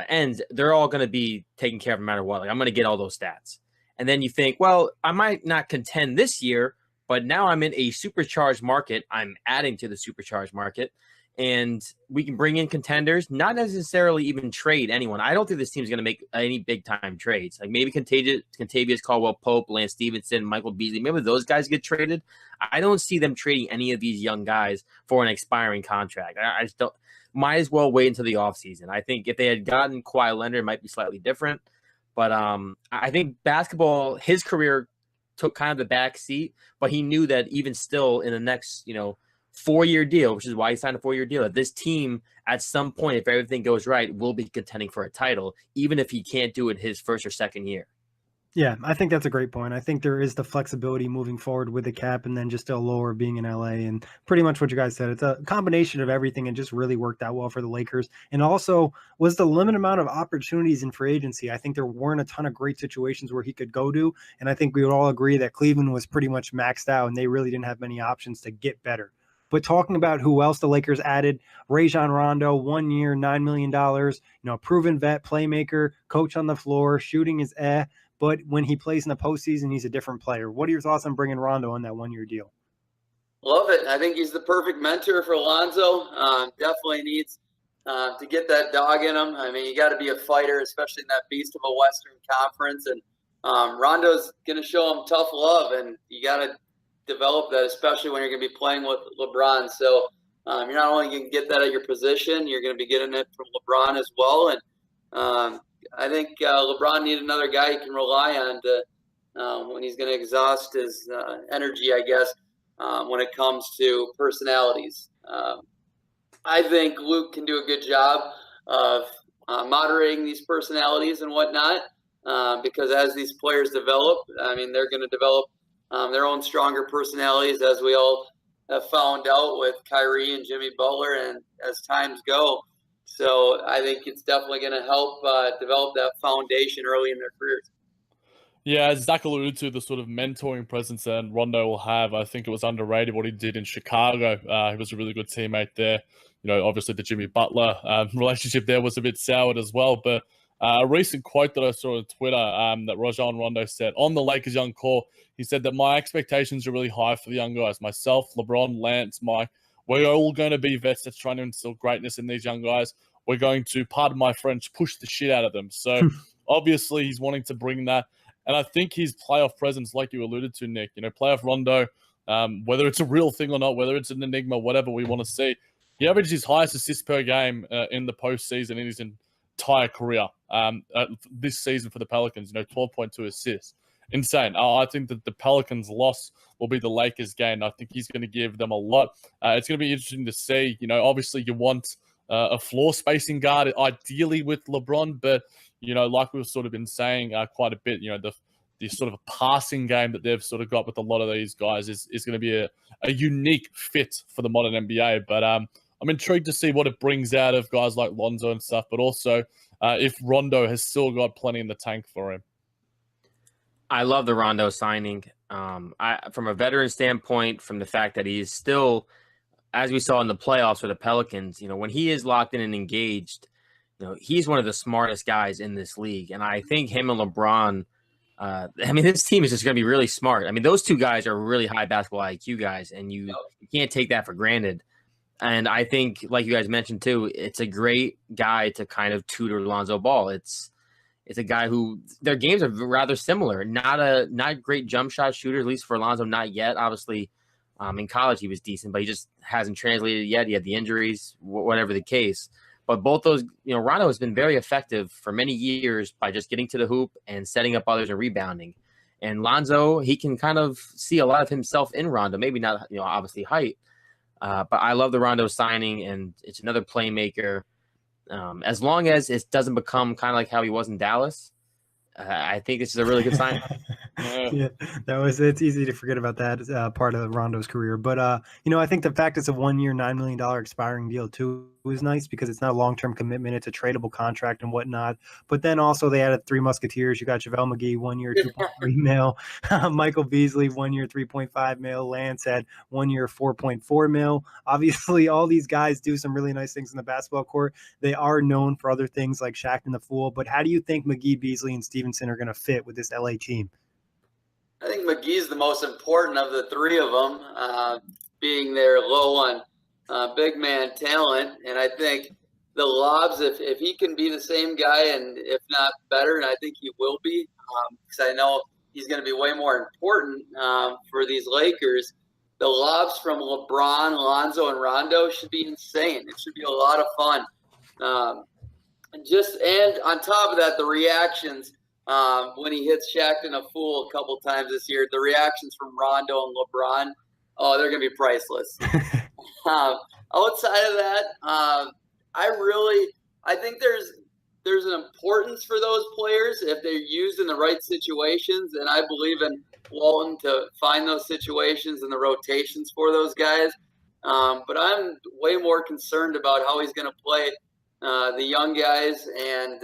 ends. They're all going to be taken care of no matter what. I'm going to get all those stats. And then you think, well, I might not contend this year, but now I'm in a supercharged market. I'm adding to the supercharged market. And we can bring in contenders, not necessarily even trade anyone. I don't think this team's going to make any big-time trades. Maybe Contavious Caldwell-Pope, Lance Stevenson, Michael Beasley. Maybe those guys get traded. I don't see them trading any of these young guys for an expiring contract. I just don't. Might as well wait until the offseason. I think if they had gotten Kawhi Leonard, it might be slightly different. But I think basketball, his career took kind of the back seat, but he knew that even still in the next, 4-year deal, which is why he signed a 4-year deal, that this team at some point, if everything goes right, will be contending for a title, even if he can't do it his first or second year. Yeah, I think that's a great point. I think there is the flexibility moving forward with the cap and then just a lower being in LA, and pretty much what you guys said. It's a combination of everything and just really worked out well for the Lakers. And also was the limited amount of opportunities in free agency. I think there weren't a ton of great situations where he could go to. And I think we would all agree that Cleveland was pretty much maxed out and they really didn't have many options to get better. But talking about who else the Lakers added, Rajon Rondo, 1 year, $9 million, proven vet, playmaker, coach on the floor, shooting is but when he plays in the postseason, he's a different player. What are your thoughts on bringing Rondo on that 1-year deal? Love it. I think he's the perfect mentor for Lonzo. Definitely needs to get that dog in him. I mean, you got to be a fighter, especially in that beast of a Western Conference. And Rondo's going to show him tough love, and you got to develop that, especially when you're going to be playing with LeBron. So you're not only going to get that at your position, you're going to be getting it from LeBron as well. And I think LeBron needs another guy he can rely on to when he's going to exhaust his energy, I guess, when it comes to personalities. I think Luke can do a good job of moderating these personalities and whatnot, because as these players develop, I mean, they're going to develop their own stronger personalities, as we all have found out with Kyrie and Jimmy Butler, and as times go. So I think it's definitely going to help develop that foundation early in their careers. Yeah, as Zach alluded to, the sort of mentoring presence that Rondo will have, I think it was underrated what he did in Chicago. He was a really good teammate there. Obviously the Jimmy Butler relationship there was a bit soured as well. But a recent quote that I saw on Twitter that Rajon Rondo said on the Lakers' young core, he said that my expectations are really high for the young guys. Myself, LeBron, Lance, Mike, we're all going to be vets that's trying to instill greatness in these young guys. We're going to, pardon my French, push the shit out of them. So obviously he's wanting to bring that. And I think his playoff presence, like you alluded to, Nick, playoff Rondo, whether it's a real thing or not, whether it's an enigma, whatever we want to see, he averaged his highest assists per game in the postseason in his entire career this season for the Pelicans, 12.2 assists. insane. I think that the Pelicans' loss will be the Lakers' gain. I think he's going to give them a lot. It's going to be interesting to see. Obviously you want a floor spacing guard, ideally with LeBron, but like we've sort of been saying quite a bit, the sort of passing game that they've sort of got with a lot of these guys is going to be a unique fit for the modern NBA. But I'm intrigued to see what it brings out of guys like Lonzo and stuff, but also if Rondo has still got plenty in the tank for him. I love the Rondo signing. From a veteran standpoint, from the fact that he is still, as we saw in the playoffs for the Pelicans, when he is locked in and engaged, he's one of the smartest guys in this league. And I think him and LeBron, this team is just going to be really smart. Those two guys are really high basketball IQ guys, and you can't take that for granted. And I think, like you guys mentioned too, it's a great guy to kind of tutor Lonzo Ball. It's a guy who their games are rather similar. Not great jump shot shooter, at least for Lonzo, not yet. Obviously, in college he was decent, but he just hasn't translated yet. He had the injuries, whatever the case. But both those, Rondo has been very effective for many years by just getting to the hoop and setting up others and rebounding. And Lonzo, he can kind of see a lot of himself in Rondo. Maybe not, obviously height. But I love the Rondo signing, and it's another playmaker. As long as it doesn't become kind of like how he was in Dallas, I think this is a really good signing. Yeah, it's easy to forget about that part of Rondo's career. But, I think the fact it's a 1 year, $9 million expiring deal too is nice because it's not a long-term commitment. It's a tradable contract and whatnot. But then also they added 3 Musketeers. You got JaVale McGee, 1 year, 2.3 mil. Michael Beasley, 1 year, 3.5 mil. Lance had 1 year, 4.4 mil. Obviously, all these guys do some really nice things in the basketball court. They are known for other things like Shaq and the Fool. But how do you think McGee, Beasley, and Stevenson are going to fit with this LA team? I think McGee's the most important of the three of them, being their low on big man talent. And I think the lobs, if he can be the same guy and if not better, and I think he will be, because I know he's going to be way more important for these Lakers, the lobs from LeBron, Lonzo, and Rondo should be insane. It should be a lot of fun. And on top of that, the reactions when he hits Shaq and a Fool a couple times this year, the reactions from Rondo and LeBron, they're going to be priceless. Outside of that, I think there's an importance for those players if they're used in the right situations, and I believe in Walton to find those situations and the rotations for those guys. But I'm way more concerned about how he's going to play the young guys and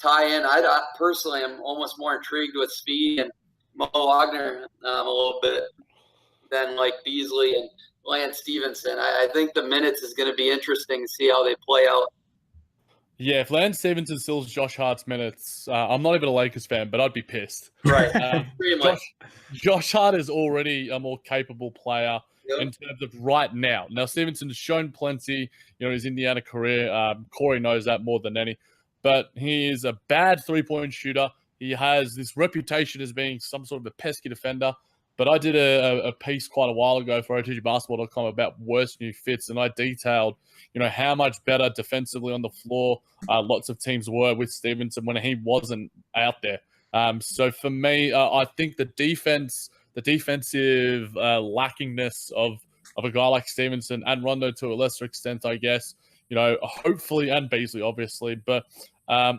tie in. I personally am almost more intrigued with speed and Mo Wagner a little bit than like Beasley and Lance Stevenson. I think the minutes is going to be interesting to see how they play out. Yeah, if Lance Stevenson steals Josh Hart's minutes, I'm not even a Lakers fan, but I'd be pissed. Right. Josh Hart is already a more capable player in terms of right now. Now, Stevenson has shown plenty, his Indiana career. Kory knows that more than any. But he is a bad three-point shooter. He has this reputation as being some sort of a pesky defender. But I did a piece quite a while ago for OTGBasketball.com about worst new fits, and I detailed, how much better defensively on the floor lots of teams were with Stevenson when he wasn't out there. So for me, I think the defensive lackingness of a guy like Stevenson and Rondo to a lesser extent, I guess, hopefully, and Beasley, obviously, but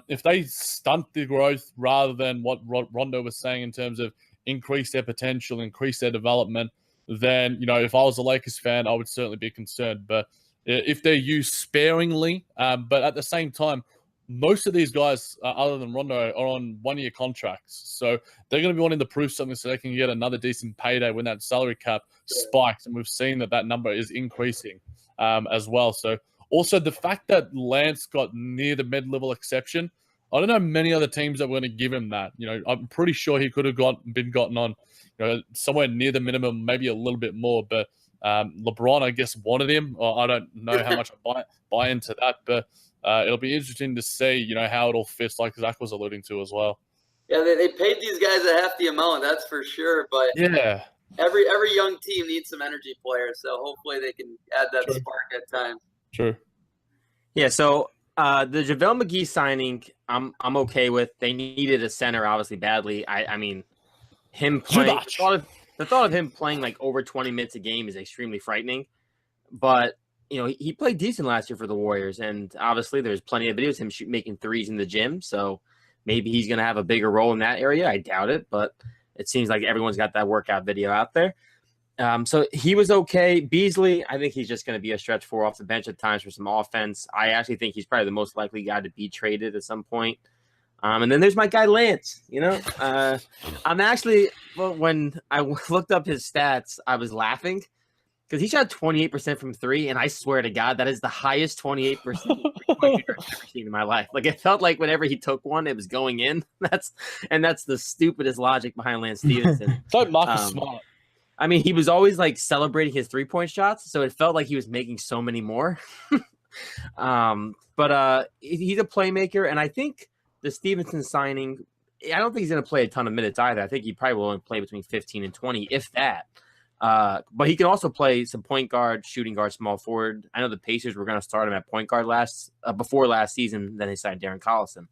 if they stunt the growth rather than what Rondo was saying in terms of increase their potential, increase their development, then, if I was a Lakers fan, I would certainly be concerned. But if they're used sparingly, but at the same time, most of these guys, other than Rondo, are on 1 year contracts. So they're going to be wanting to prove something so they can get another decent payday when that salary cap spikes. And we've seen that number is increasing as well. So also, the fact that Lance got near the mid-level exception, I don't know many other teams that were going to give him that. I'm pretty sure he could have been gotten on, somewhere near the minimum, maybe a little bit more. But LeBron, I guess, wanted him. I don't know how much I buy into that, but it'll be interesting to see, how it all fits, like Zach was alluding to as well. Yeah, they paid these guys a hefty amount, that's for sure. But yeah, every young team needs some energy players, so hopefully they can add that spark at times. True. Yeah, so the JaVale McGee signing, I'm okay with. They needed a center, obviously, badly. I mean, him playing the thought of him playing like over 20 minutes a game is extremely frightening. But he played decent last year for the Warriors, and obviously there's plenty of videos of him making threes in the gym. So maybe he's going to have a bigger role in that area. I doubt it, but it seems like everyone's got that workout video out there. So he was okay. Beasley, I think he's just going to be a stretch four off the bench at times for some offense. I actually think he's probably the most likely guy to be traded at some point. And then there's my guy Lance. I'm actually, when I looked up his stats, I was laughing because he shot 28% from three, and I swear to God, that is the highest 28% I've ever seen in my life. Like, it felt like whenever he took one, it was going in. That's the stupidest logic behind Lance Stevenson. It's like Marcus Smart. I mean, he was always like celebrating his 3-point shots, so it felt like he was making so many more. But he's a playmaker, and I think the Stevenson signing, I don't think he's going to play a ton of minutes either. I think he probably will only play between 15 and 20, if that. But he can also play some point guard, shooting guard, small forward. I know the Pacers were going to start him at point guard before last season. Then they signed Darren Collison.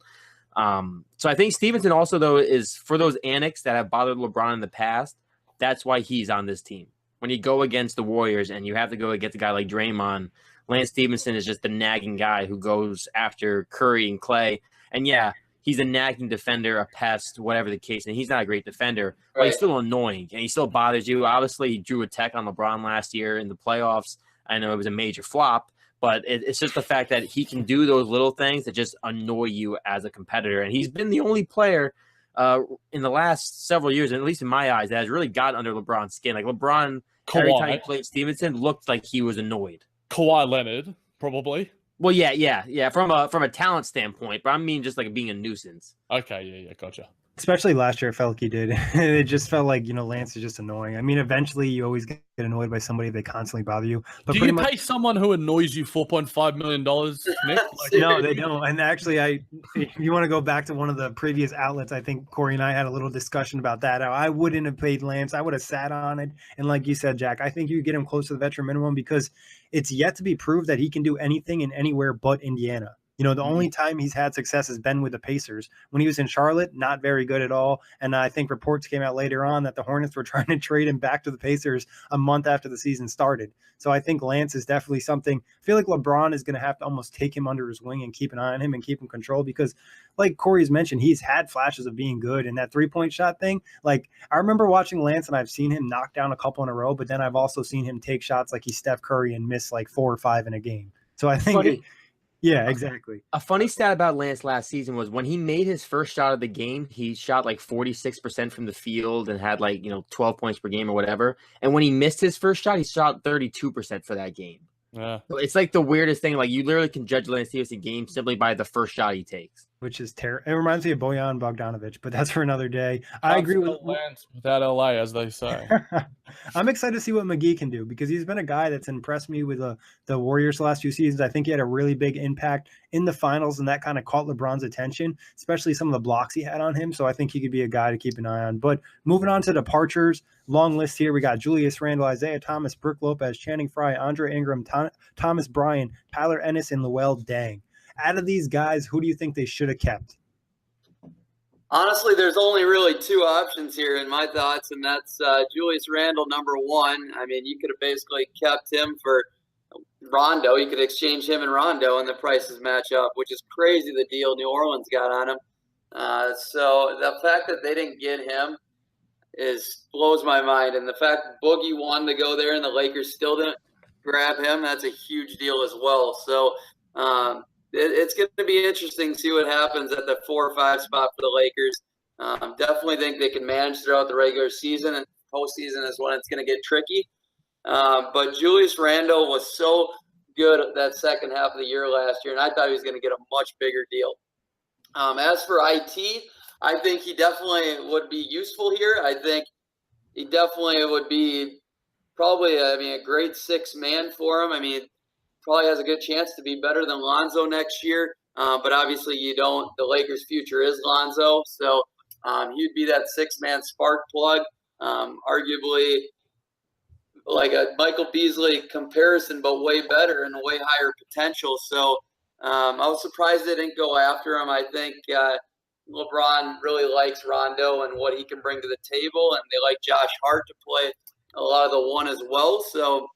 So I think Stevenson also, though, is for those antics that have bothered LeBron in the past. That's why he's on this team. When you go against the Warriors and you have to go against a guy like Draymond, Lance Stevenson is just the nagging guy who goes after Curry and Clay. And yeah, he's a nagging defender, a pest, whatever the case. And he's not a great defender, but he's still annoying and he still bothers you. Obviously, he drew a tech on LeBron last year in the playoffs. I know it was a major flop, but it's just the fact that he can do those little things that just annoy you as a competitor. And he's been the only player in the last several years, and at least in my eyes, that has really got under LeBron's skin. Like LeBron, every time he played Stevenson, looked like he was annoyed. Kawhi Leonard, probably. Well, yeah. From a talent standpoint, but I mean just like being a nuisance. Okay, yeah, gotcha. Especially last year, it felt like he did. It just felt like, Lance is just annoying. I mean, eventually you always get annoyed by somebody. They constantly bother you. But do you pay someone who annoys you $4.5 million, Nick? No, they don't. And actually, if you want to go back to one of the previous outlets, I think Kory and I had a little discussion about that. I wouldn't have paid Lance. I would have sat on it. And like you said, Jack, I think you get him close to the veteran minimum because it's yet to be proved that he can do anything in anywhere but Indiana. The only time he's had success has been with the Pacers. When he was in Charlotte, not very good at all. And I think reports came out later on that the Hornets were trying to trade him back to the Pacers a month after the season started. So I think Lance is definitely something. I feel like LeBron is going to have to almost take him under his wing and keep an eye on him and keep him controlled because, like Kory's mentioned, he's had flashes of being good. And that 3-point shot thing, like I remember watching Lance and I've seen him knock down a couple in a row, but then I've also seen him take shots like he's Steph Curry and miss like 4 or 5 in a game. So I think yeah, exactly. A funny stat about Lance last season was when he made his first shot of the game, he shot like 46% from the field and had like, 12 points per game or whatever. And when he missed his first shot, he shot 32% for that game. Yeah. So it's like the weirdest thing. Like you literally can judge Lance Stevenson game simply by the first shot he takes. Which is terrible. It reminds me of Bojan Bogdanovic, but that's for another day. I agree with Lance without LA, as they say. I'm excited to see what McGee can do because he's been a guy that's impressed me with the Warriors the last few seasons. I think he had a really big impact in the finals, and that kind of caught LeBron's attention, especially some of the blocks he had on him. So I think he could be a guy to keep an eye on. But moving on to departures, long list here. We got Julius Randle, Isaiah Thomas, Brook Lopez, Channing Frye, Andre Ingram, Thomas Bryant, Tyler Ennis, and Luol Deng. Out of these guys, who do you think they should have kept? Honestly, there's only really 2 options here in my thoughts, and that's Julius Randle, number 1. I mean, you could have basically kept him for Rondo. You could exchange him and Rondo, and the prices match up, which is crazy, the deal New Orleans got on him. So the fact that they didn't get him blows my mind. And the fact that Boogie wanted to go there and the Lakers still didn't grab him, that's a huge deal as well. So it's going to be interesting to see what happens at the 4 or 5 spot for the Lakers. Definitely think they can manage throughout the regular season, and postseason is when it's going to get tricky. But Julius Randle was so good that second half of the year last year, and I thought he was going to get a much bigger deal. As for IT, I think he definitely would be useful here. I think he definitely would be probably, a great 6th man for him. I mean, probably has a good chance to be better than Lonzo next year. But obviously you don't. The Lakers' future is Lonzo. So he'd be that 6-man spark plug, arguably like a Michael Beasley comparison, but way better and way higher potential. So I was surprised they didn't go after him. I think LeBron really likes Rondo and what he can bring to the table, and they like Josh Hart to play a lot of the one as well. So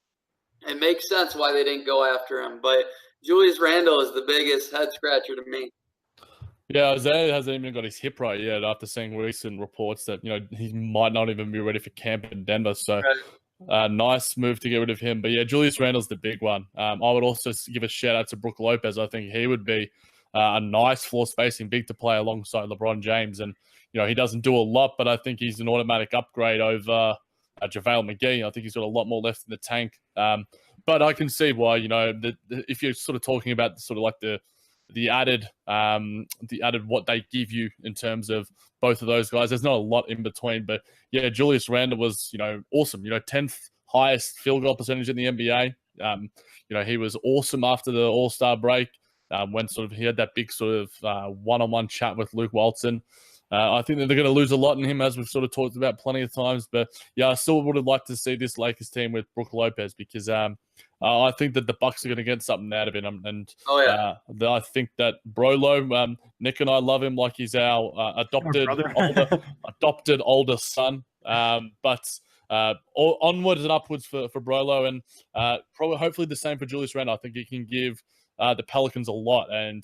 it makes sense why they didn't go after him. But Julius Randle is the biggest head scratcher to me. Yeah, Isaiah hasn't even got his hip right yet after seeing recent reports that, he might not even be ready for camp in Denver. So nice move to get rid of him. But yeah, Julius Randle's the big one. I would also give a shout out to Brook Lopez. I think he would be a nice floor spacing big to play alongside LeBron James. And, he doesn't do a lot, but I think he's an automatic upgrade over JaVale McGee. I think he's got a lot more left in the tank. But I can see why, if you're sort of talking about sort of like the added what they give you in terms of both of those guys. There's not a lot in between, but yeah, Julius Randle was, awesome. 10th highest field goal percentage in the NBA. He was awesome after the All-Star break when sort of he had that big sort of one-on-one chat with Luke Walton. I think that they're going to lose a lot in him, as we've sort of talked about plenty of times. But yeah, I still would have liked to see this Lakers team with Brook Lopez because I think that the Bucks are going to get something out of it. And I think that Brolo, Nick and I love him like he's our adopted older son. But onwards and upwards for Brolo, and probably hopefully the same for Julius Randle. I think he can give the Pelicans a lot. And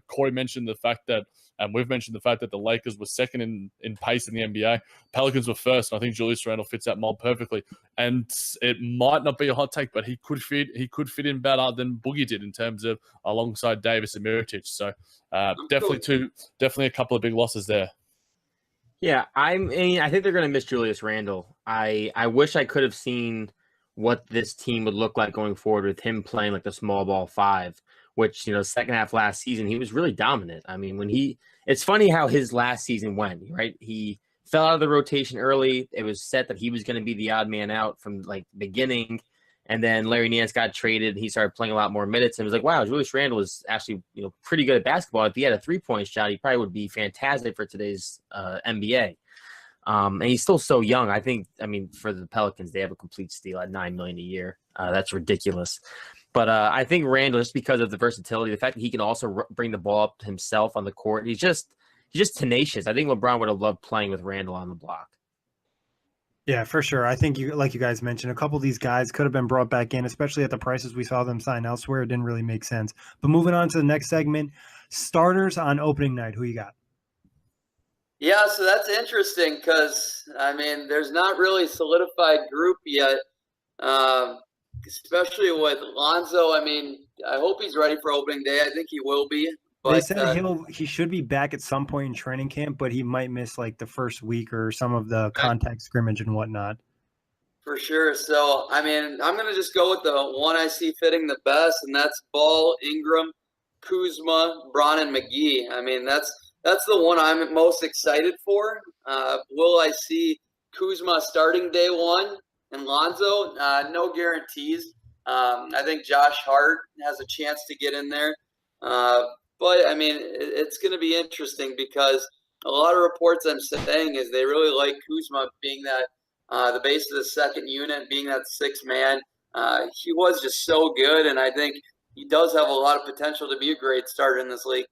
Kory mentioned the fact that, and we've mentioned the fact that the Lakers were second in pace in the NBA. Pelicans were first, and I think Julius Randle fits that mold perfectly. And it might not be a hot take, but he could fit in better than Boogie did in terms of alongside Davis and Mirotic. So definitely a couple of big losses there. Yeah, I think they're going to miss Julius Randle. I wish I could have seen what this team would look like going forward with him playing like the small ball five, which, second half last season, he was really dominant. I mean, it's funny how his last season went, right? He fell out of the rotation early. It was set that he was going to be the odd man out from like the beginning. And then Larry Nance got traded. He started playing a lot more minutes and was like, wow, Julius Randle is actually, pretty good at basketball. If he had a 3-point shot, he probably would be fantastic for today's NBA. And he's still so young. For the Pelicans, they have a complete steal at $9 million a year. That's ridiculous. But I think Randle, just because of the versatility, the fact that he can also bring the ball up himself on the court, he's just tenacious. I think LeBron would have loved playing with Randle on the block. Yeah, for sure. I think like you guys mentioned, a couple of these guys could have been brought back in, especially at the prices we saw them sign elsewhere. It didn't really make sense. But moving on to the next segment, starters on opening night. Who you got? Yeah, so that's interesting because, there's not really a solidified group yet, especially with Lonzo. I hope he's ready for opening day. I think he will be. But, they said he should be back at some point in training camp, but he might miss like the first week or some of the contact scrimmage and whatnot. For sure. So, I'm going to just go with the one I see fitting the best, and that's Ball, Ingram, Kuzma, Bron, and McGee. That's the one I'm most excited for. Will I see Kuzma starting day one and Lonzo? No guarantees. I think Josh Hart has a chance to get in there. But, it's going to be interesting because a lot of reports I'm saying is they really like Kuzma being that the base of the second unit, being that sixth man. He was just so good, and I think he does have a lot of potential to be a great starter in this league.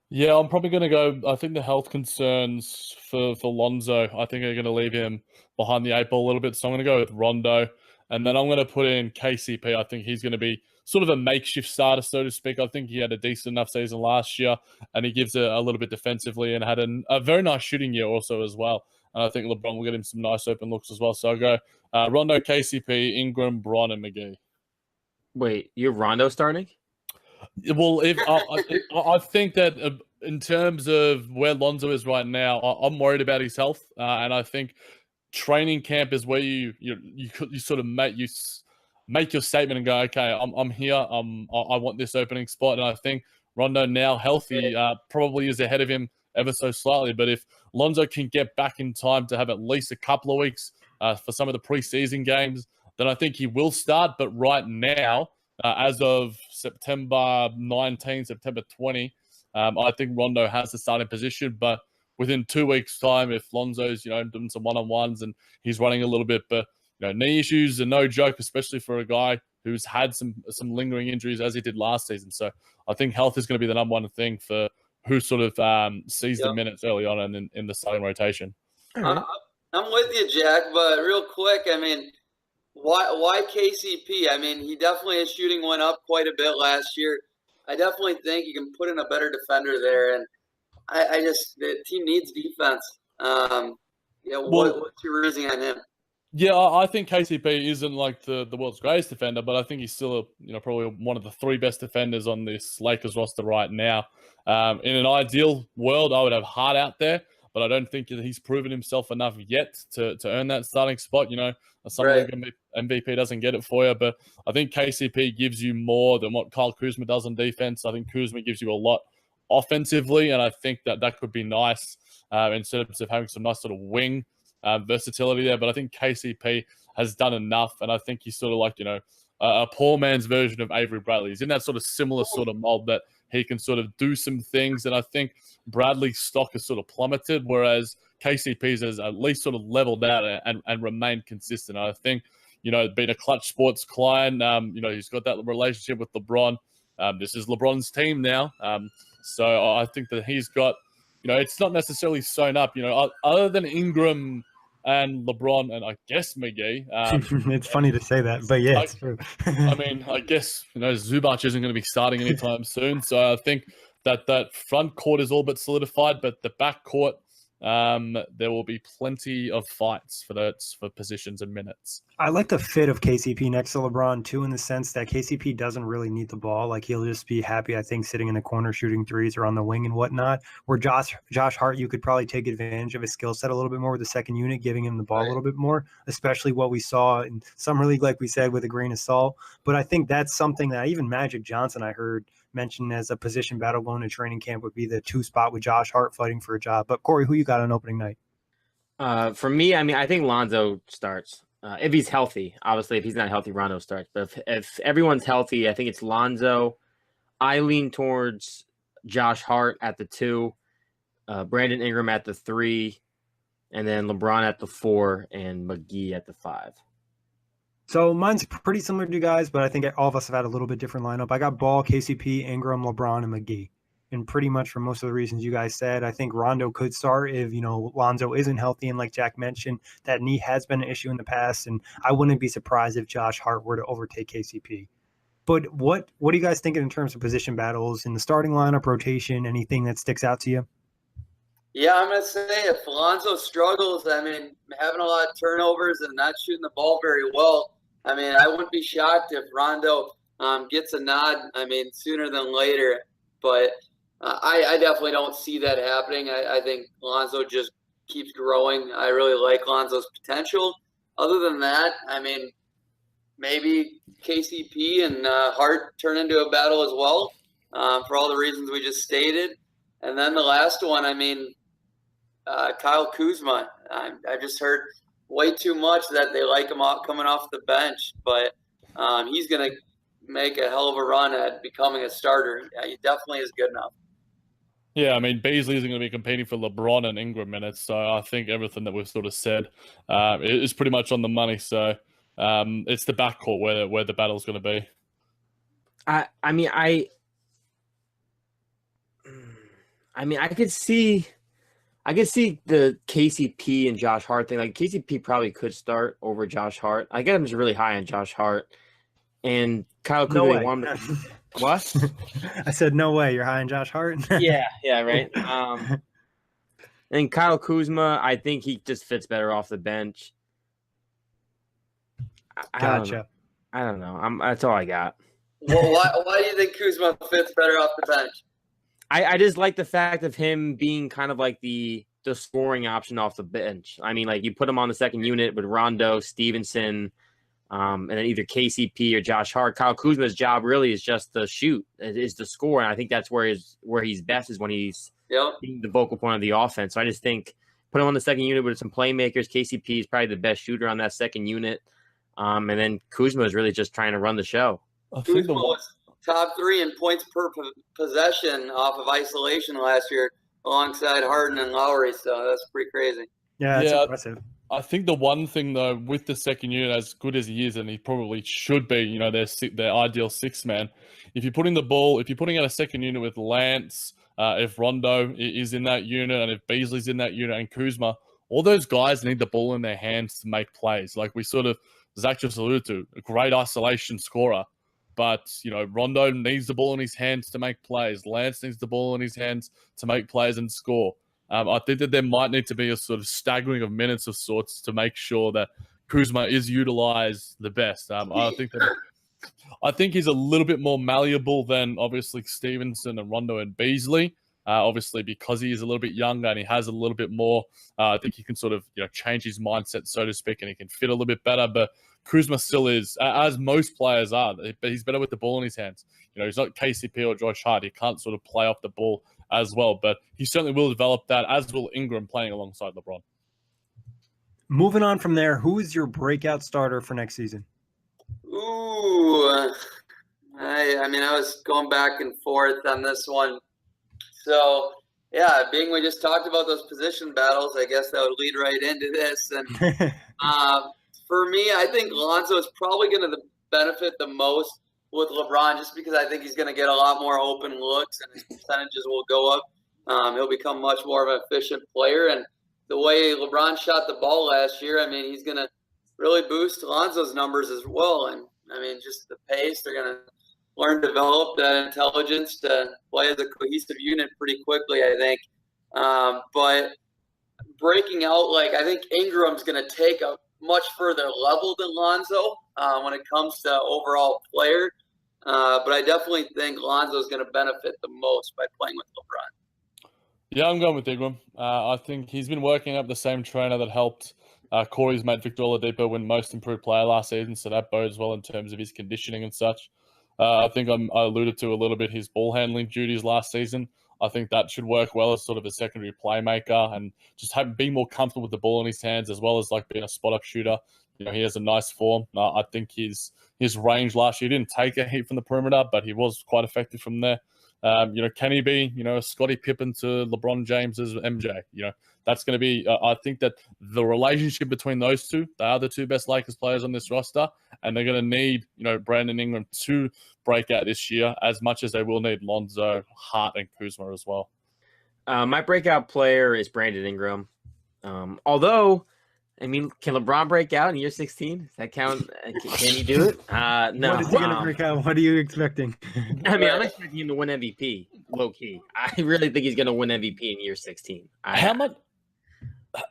Yeah, I'm probably going to go. I think the health concerns for Lonzo, I think are going to leave him behind the 8 ball a little bit. So I'm going to go with Rondo. And then I'm going to put in KCP. I think he's going to be sort of a makeshift starter, so to speak. I think he had a decent enough season last year, and he gives a little bit defensively and had a very nice shooting year also as well. And I think LeBron will get him some nice open looks as well. So I'll go Rondo, KCP, Ingram, Bron, and McGee. Wait, you have Rondo starting? Well, I think that in terms of where Lonzo is right now, I'm worried about his health, and I think training camp is where you sort of make your statement and go, okay, I'm here, I want this opening spot, and I think Rondo now healthy probably is ahead of him ever so slightly. But if Lonzo can get back in time to have at least a couple of weeks for some of the preseason games, then I think he will start. But right now, as of September 19, September 20, I think Rondo has the starting position. But within 2 weeks' time, if Lonzo's doing some one-on-ones and he's running a little bit, but knee issues are no joke, especially for a guy who's had some lingering injuries as he did last season. So I think health is going to be the number one thing for who sort of sees the minutes early on in the starting rotation. I'm with you, Jack, but real quick, I mean, why KCP? I mean, he definitely is shooting one up quite a bit last year. I definitely think you can put in a better defender there, and I just the team needs defense. What's your reasoning on him? Yeah, I think KCP isn't like the world's greatest defender, but I think he's still probably one of the 3 best defenders on this Lakers roster right now. In an ideal world, I would have Hart out there, but I don't think that he's proven himself enough yet to earn that starting spot. Some MVP doesn't get it for you, but I think KCP gives you more than what Kyle Kuzma does on defense. I think Kuzma gives you a lot offensively, and I think that could be nice in terms of having some nice sort of wing versatility there. But I think KCP has done enough, and I think he's sort of like, a poor man's version of Avery Bradley. He's in that sort of similar sort of mold that he can sort of do some things, and I think Bradley's stock has sort of plummeted, whereas KCP's has at least sort of leveled out and remained consistent. I think, being a Clutch Sports client, he's got that relationship with LeBron. This is LeBron's team now. So I think that he's got, it's not necessarily sewn up, other than Ingram and LeBron and I guess McGee. It's funny to say that, but yeah, it's true. I mean, I guess, Zubac isn't going to be starting anytime soon. So I think that front court is all but solidified, but the back court, there will be plenty of fights for positions and minutes. I like the fit of KCP next to LeBron too, in the sense that KCP doesn't really need the ball. Like, he'll just be happy, I think, sitting in the corner shooting threes or on the wing and whatnot. Where Josh Hart, you could probably take advantage of his skill set a little bit more with the second unit, giving him the ball a little bit more, especially what we saw in summer league, like we said, with a grain of salt. But I think that's something that even Magic Johnson, I heard mentioned as a position battle going to training camp, would be the 2 spot with Josh Hart fighting for a job. But Kory, who you got on opening night? For me, I mean, I think Lonzo starts. If he's healthy. Obviously, if he's not healthy, Rondo starts. But if everyone's healthy, I think it's Lonzo. I lean towards Josh Hart at the 2, Brandon Ingram at the 3, and then LeBron at the 4, and McGee at the 5. So mine's pretty similar to you guys, but I think all of us have had a little bit different lineup. I got Ball, KCP, Ingram, LeBron, and McGee. And pretty much for most of the reasons you guys said, I think Rondo could start if, Lonzo isn't healthy. And like Jack mentioned, that knee has been an issue in the past. And I wouldn't be surprised if Josh Hart were to overtake KCP. But what are you guys thinking in terms of position battles in the starting lineup, rotation, anything that sticks out to you? Yeah, I'm going to say if Lonzo struggles, I mean, having a lot of turnovers and not shooting the ball very well, I mean, I wouldn't be shocked if Rondo gets a nod, I mean, sooner than later. But I definitely don't see that happening. I think Lonzo just keeps growing. I really like Lonzo's potential. Other than that, I mean, maybe KCP and Hart turn into a battle as well for all the reasons we just stated. And then the last one, I mean, Kyle Kuzma. I just heard way too much that they like him coming off the bench, but he's going to make a hell of a run at becoming a starter. Yeah, he definitely is good enough. Yeah, I mean, Beasley isn't going to be competing for LeBron and Ingram minutes, so I think everything that we've sort of said is pretty much on the money. So it's the backcourt where the battle's going to be. I mean, I could see the KCP and Josh Hart thing. Like, KCP probably could start over Josh Hart. I get him just really high on Josh Hart. And Kyle Kuzma wanted to... What? I said, no way. You're high on Josh Hart? yeah, right. And Kyle Kuzma, I think he just fits better off the bench. Gotcha. I don't know. That's all I got. Well, why do you think Kuzma fits better off the bench? I just like the fact of him being kind of like the scoring option off the bench. I mean, like, you put him on the second unit with Rondo, Stevenson, and then either KCP or Josh Hart. Kyle Kuzma's job really is just to shoot, is to score, and I think that's where he's best, is when he's being the vocal point of the offense. So I just think put him on the second unit with some playmakers. KCP is probably the best shooter on that second unit, and then Kuzma is really just trying to run the show. Kuzma was top 3 in points per possession off of isolation last year, alongside Harden and Lowry. So that's pretty crazy. Yeah, that's impressive. I think the one thing, though, with the second unit, as good as he is, and he probably should be, their ideal 6-man, if you're putting out a second unit with Lance, if Rondo is in that unit and if Beasley's in that unit and Kuzma, all those guys need the ball in their hands to make plays. Like we Zach just alluded to, a great isolation scorer. But, Rondo needs the ball in his hands to make plays. Lance needs the ball in his hands to make plays and score. I think that there might need to be a sort of staggering of minutes of sorts to make sure that Kuzma is utilized the best. I think he's a little bit more malleable than obviously Stevenson and Rondo and Beasley. Obviously, because he is a little bit younger and he has a little bit more, I think he can sort of change his mindset, so to speak, and he can fit a little bit better. But Kuzma still is, as most players are, but he's better with the ball in his hands. He's not KCP or Josh Hart. He can't sort of play off the ball as well, but he certainly will develop that, as will Ingram playing alongside LeBron. Moving on from there, who is your breakout starter for next season? Ooh, I was going back and forth on this one. So, yeah, being we just talked about those position battles, I guess that would lead right into this. And for me, I think Lonzo is probably going to benefit the most with LeBron just because I think he's going to get a lot more open looks and his percentages will go up. He'll become much more of an efficient player. And the way LeBron shot the ball last year, he's going to really boost Lonzo's numbers as well. And, just the pace, they're going to learn to develop that intelligence to play as a cohesive unit pretty quickly, I think. But breaking out, I think Ingram's going to take a much further level than Lonzo when it comes to overall player. But I definitely think Lonzo's going to benefit the most by playing with LeBron. Yeah, I'm going with Ingram. I think he's been working up the same trainer that helped Kory's mate Victor Oladipo win Most Improved Player last season, so that bodes well in terms of his conditioning and such. I think I alluded to a little bit his ball handling duties last season. I think that should work well as sort of a secondary playmaker and just be more comfortable with the ball in his hands as well as being a spot-up shooter. He has a nice form. I think his range last year didn't take a hit from the perimeter, but he was quite effective from there. Can he be, a Scottie Pippen to LeBron James's MJ? That's going to be, I think that the relationship between those two, they are the two best Lakers players on this roster, and they're going to need, Brandon Ingram to break out this year as much as they will need Lonzo, Hart, and Kuzma as well. My breakout player is Brandon Ingram. Although, can LeBron break out in year 16? Does that count? Can he do it? No. What is he going to break out? What are you expecting? I'm expecting him to win MVP, low key. I really think he's going to win MVP in year 16.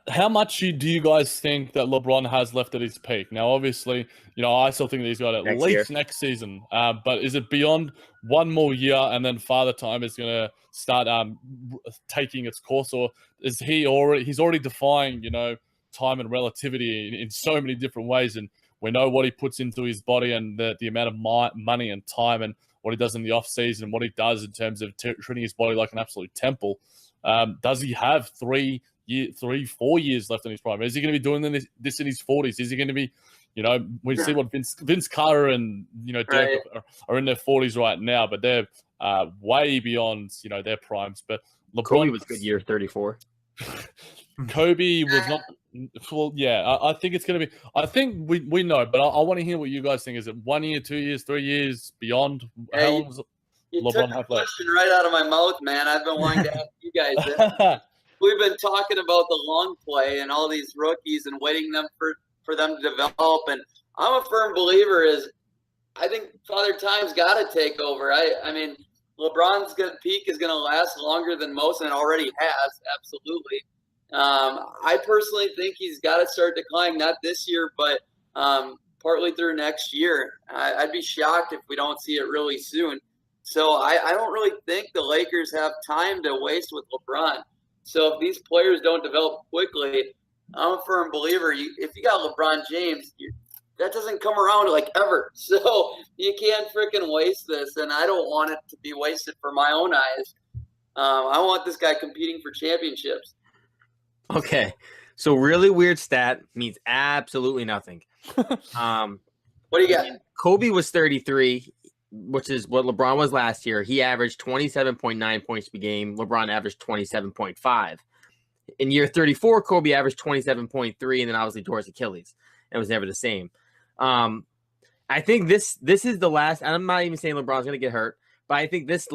How much do you guys think that LeBron has left at his peak? Now, obviously, I still think that he's got at least next season. But is it beyond one more year and then Father Time is going to start taking its course, or is he's already defying, time and relativity in so many different ways, and we know what he puts into his body and the amount of money and time and what he does in the off season and what he does in terms of treating his body like an absolute temple. Does he have 4 years left in his prime? Is he going to be doing this in his 40s? Is he going to be, we see what Vince Carter and Dirk are in their 40s right now, but they're way beyond their primes. But LeBron Kobe was good year 34. Kobe was not. Well, yeah, I think it's going to be. I think we know, but I want to hear what you guys think. Is it 1 year, 2 years, 3 years, beyond? How long does LeBron have left? Question right out of my mouth, man. I've been wanting to ask you guys this. We've been talking about the long play and all these rookies and waiting for them to develop. And I'm a firm believer I think Father Time's got to take over. LeBron's peak is going to last longer than most, and it already has, absolutely. I personally think he's got to start declining, not this year, but partly through next year. I'd be shocked if we don't see it really soon. So I don't really think the Lakers have time to waste with LeBron. So if these players don't develop quickly, I'm a firm believer. If you got LeBron James, that doesn't come around ever. So you can't freaking waste this, and I don't want it to be wasted for my own eyes. I want this guy competing for championships. Okay, so really weird stat means absolutely nothing. What do you got? Kobe was 33, which is what LeBron was last year. He averaged 27.9 points per game. LeBron averaged 27.5. In year 34, Kobe averaged 27.3, and then obviously tore his Achilles. It was never the same. I think this is the last, and I'm not even saying LeBron's going to get hurt, but I think this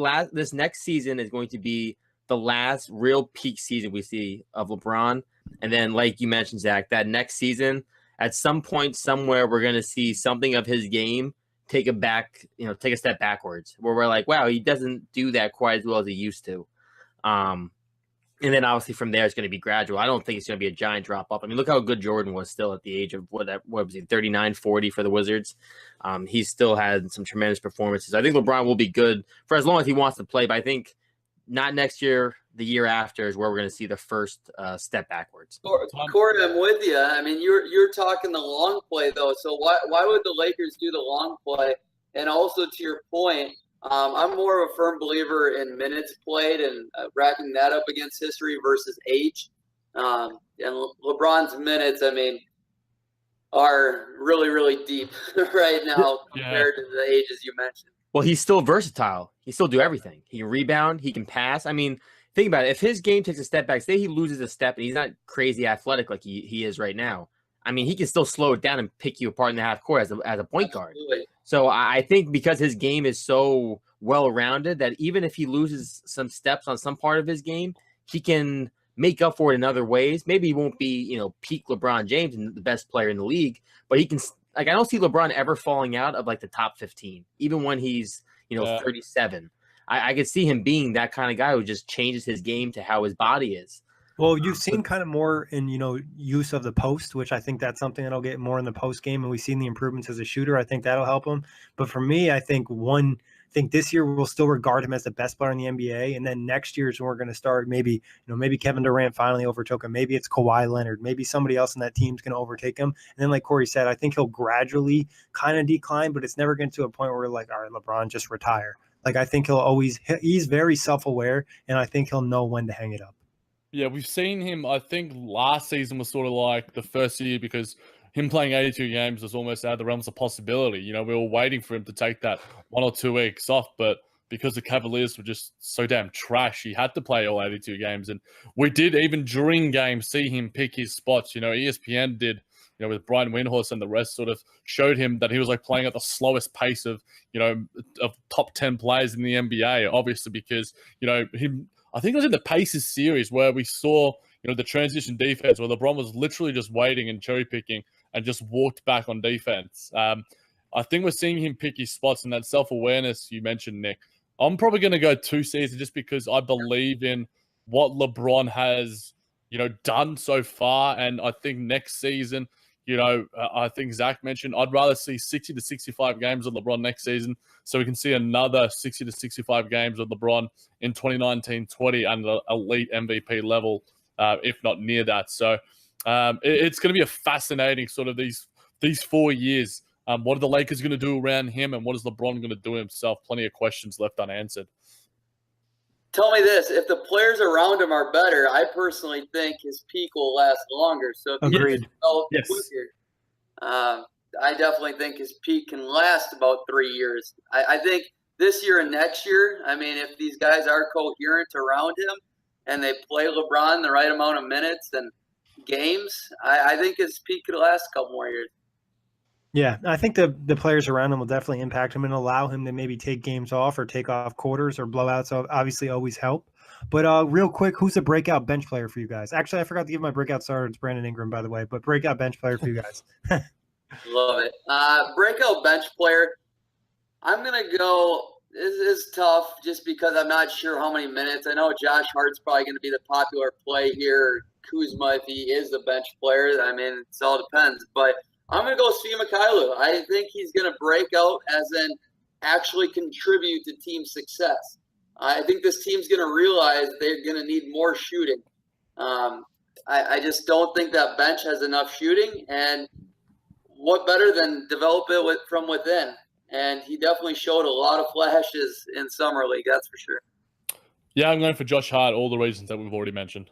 next season is going to be the last real peak season we see of LeBron. And then, like you mentioned, Zach, that next season, at some point somewhere, we're going to see something of his game take a step backwards, where we're like, wow, he doesn't do that quite as well as he used to. And then obviously from there, it's going to be gradual. I don't think it's going to be a giant drop off. I mean, look how good Jordan was still at the age of what was he, 39, 40 for the Wizards. He still had some tremendous performances. I think LeBron will be good for as long as he wants to play, but I think not next year, the year after is where we're going to see the first step backwards. Kory, I'm with you. I mean, you're talking the long play though. So why would the Lakers do the long play? And also to your point, I'm more of a firm believer in minutes played and racking that up against history versus age. And LeBron's minutes, I mean, are really, really deep right now compared to the ages you mentioned. Well, he's still versatile. He still do everything. He can rebound. He can pass. I mean, think about it. If his game takes a step back, say he loses a step and he's not crazy athletic like he is right now, I mean, he can still slow it down and pick you apart in the half court as a point guard. So I think because his game is so well-rounded that even if he loses some steps on some part of his game, he can make up for it in other ways. Maybe he won't be, peak LeBron James and the best player in the league, but he can – like, I don't see LeBron ever falling out of, like, the top 15, even when he's, 37. I could see him being that kind of guy who just changes his game to how his body is. Well, you've seen kind of more in, use of the post, which I think that's something that'll get more in the post game. And we've seen the improvements as a shooter. I think that'll help him. But for me, I think this year we'll still regard him as the best player in the NBA. And then next year is when we're going to start maybe Kevin Durant finally overtook him. Maybe it's Kawhi Leonard. Maybe somebody else in that team's going to overtake him. And then like Kory said, I think he'll gradually kind of decline, but it's never getting to a point where we're like, all right, LeBron, just retire. Like, I think he's very self-aware, and I think he'll know when to hang it up. Yeah, we've seen him. I think last season was sort of like the first year because him playing 82 games was almost out of the realms of possibility. We were waiting for him to take that 1 or 2 weeks off, but because the Cavaliers were just so damn trash, he had to play all 82 games. And we did, even during games, see him pick his spots. ESPN did, with Brian Windhorst and the rest, sort of showed him that he was like playing at the slowest pace of top 10 players in the NBA, obviously because, I think it was in the Pacers series where we saw, the transition defense where LeBron was literally just waiting and cherry picking and just walked back on defense. I think we're seeing him pick his spots, and that self-awareness you mentioned, Nick. I'm probably going to go 2 seasons just because I believe in what LeBron has, done so far. And I think next season, I think Zach mentioned, I'd rather see 60 to 65 games of LeBron next season so we can see another 60 to 65 games of LeBron in 2019-20 and the elite MVP level, if not near that. So it's going to be a fascinating sort of these 4 years. What are the Lakers going to do around him, and what is LeBron going to do himself? Plenty of questions left unanswered. Tell me this, if the players around him are better, I personally think his peak will last longer. So if Agreed. Yes. Quicker, I definitely think his peak can last about 3 years. I think this year and next year, I mean, if these guys are coherent around him and they play LeBron the right amount of minutes and games, I think his peak could last a couple more years. Yeah, I think the players around him will definitely impact him and allow him to maybe take games off or take off quarters or blowouts. So obviously always help. But real quick, who's a breakout bench player for you guys? Actually, I forgot to give my breakout starter. It's Brandon Ingram, by the way. But breakout bench player for you guys. Love it. Breakout bench player. I'm going to go – this is tough just because I'm not sure how many minutes. I know Josh Hart's probably going to be the popular play here. Kuzma, if he is the bench player. I mean, it all depends. But – I'm going to go Svi Mykhailiuk. I think he's going to break out as in actually contribute to team success. I think this team's going to realize they're going to need more shooting. I just don't think that bench has enough shooting, and what better than develop it from within? And he definitely showed a lot of flashes in Summer League, that's for sure. Yeah, I'm going for Josh Hart, all the reasons that we've already mentioned.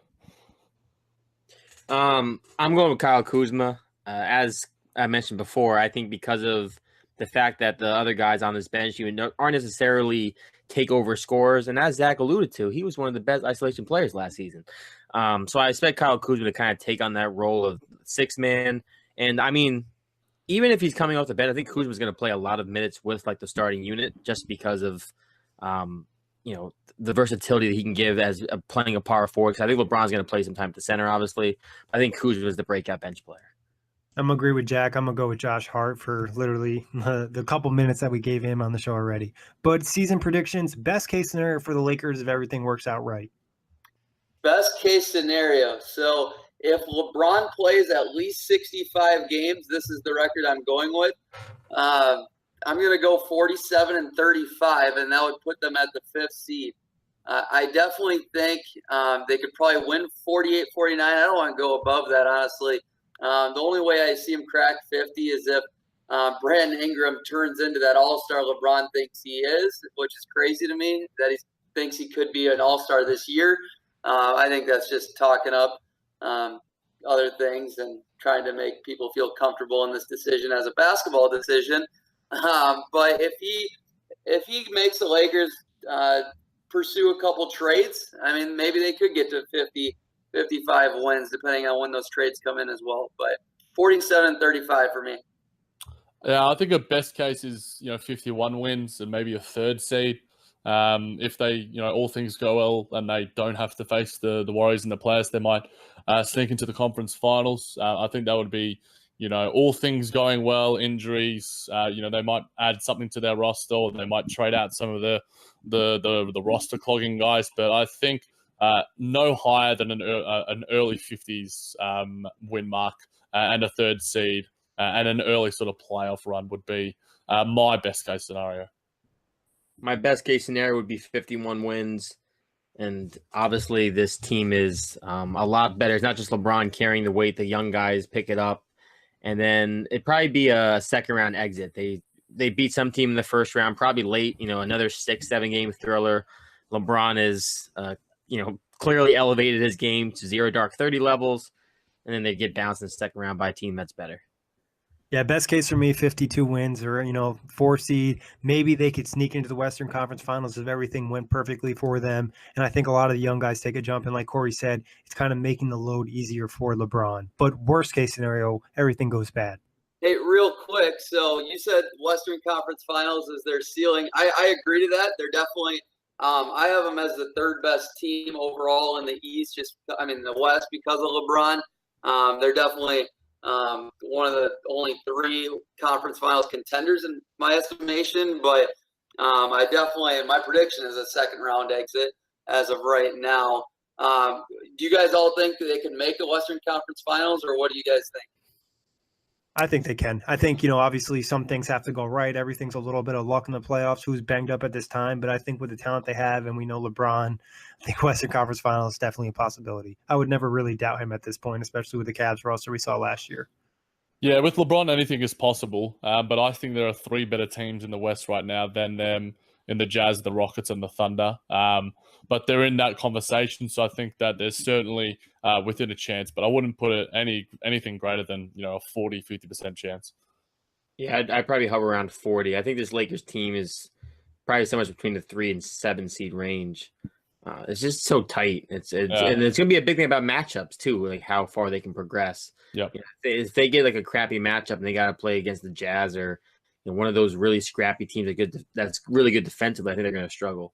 I'm going with Kyle Kuzma. As I mentioned before, I think because of the fact that the other guys on this bench aren't necessarily takeover scorers, and as Zach alluded to, he was one of the best isolation players last season. So I expect Kyle Kuzma to kind of take on that role of 6-man. And I mean, even if he's coming off the bench, I think Kuzma's going to play a lot of minutes with like the starting unit just because of the versatility that he can give as playing a power forward. Because I think LeBron's going to play some time at the center, obviously. I think Kuzma is the breakout bench player. I'm going to agree with Jack. I'm going to go with Josh Hart for literally the couple minutes that we gave him on the show already. But season predictions, best case scenario for the Lakers if everything works out right. Best case scenario. So if LeBron plays at least 65 games, this is the record I'm going with. I'm going to go 47-35, and that would put them at the 5th seed. I definitely think they could probably win 48-49. I don't want to go above that, honestly. The only way I see him crack 50 is if Brandon Ingram turns into that all-star LeBron thinks he is, which is crazy to me that he thinks he could be an all-star this year. I think that's just talking up other things and trying to make people feel comfortable in this decision as a basketball decision. But if he makes the Lakers pursue a couple trades, I mean, maybe they could get to 50, 55 wins, depending on when those trades come in as well. But 47-35 for me. Yeah, I think a best case is 51 wins and maybe a 3rd seed. If they all things go well and they don't have to face the Warriors and the Players, they might sneak into the conference finals. I think that would be all things going well. Injuries, they might add something to their roster, or they might trade out some of the roster clogging guys. But I think no higher than an early 50s win mark and a 3rd seed and an early sort of playoff run would be my best case scenario. My best case scenario would be 51 wins. And obviously this team is a lot better. It's not just LeBron carrying the weight. The young guys pick it up. And then it'd probably be a 2nd round exit. They beat some team in the 1st round, probably late, another 6-7 game thriller. LeBron is, clearly elevated his game to 0 dark 30 levels. And then they get bounced in the 2nd round by a team that's better. Yeah, best case for me, 52 wins or, 4 seed. Maybe they could sneak into the Western Conference Finals if everything went perfectly for them. And I think a lot of the young guys take a jump. And like Kory said, it's kind of making the load easier for LeBron. But worst case scenario, everything goes bad. Hey, real quick. So you said Western Conference Finals is their ceiling. I agree to that. They're definitely I have them as the 3rd best team overall in the East, the West because of LeBron. They're definitely one of the only 3 conference finals contenders in my estimation, but I definitely, my prediction is a 2nd round exit as of right now. Do you guys all think that they can make the Western Conference Finals, or what do you guys think? I think they can. I think, obviously some things have to go right. Everything's a little bit of luck in the playoffs, who's banged up at this time. But I think with the talent they have, and we know LeBron, I think Western Conference Finals is definitely a possibility. I would never really doubt him at this point, especially with the Cavs roster we saw last year. Yeah, with LeBron, anything is possible. But I think there are 3 better teams in the West right now than them in the Jazz, the Rockets, and the Thunder. But they're in that conversation, so I think that they're certainly within a chance. But I wouldn't put it anything greater than a 40-50% chance. Yeah, I'd probably hover around 40. I think this Lakers team is probably so much between the 3 and 7 seed range. It's just so tight. And it's going to be a big thing about matchups too, like how far they can progress. Yep. If they get like a crappy matchup and they got to play against the Jazz or one of those really scrappy teams that's really good defensively, I think they're going to struggle.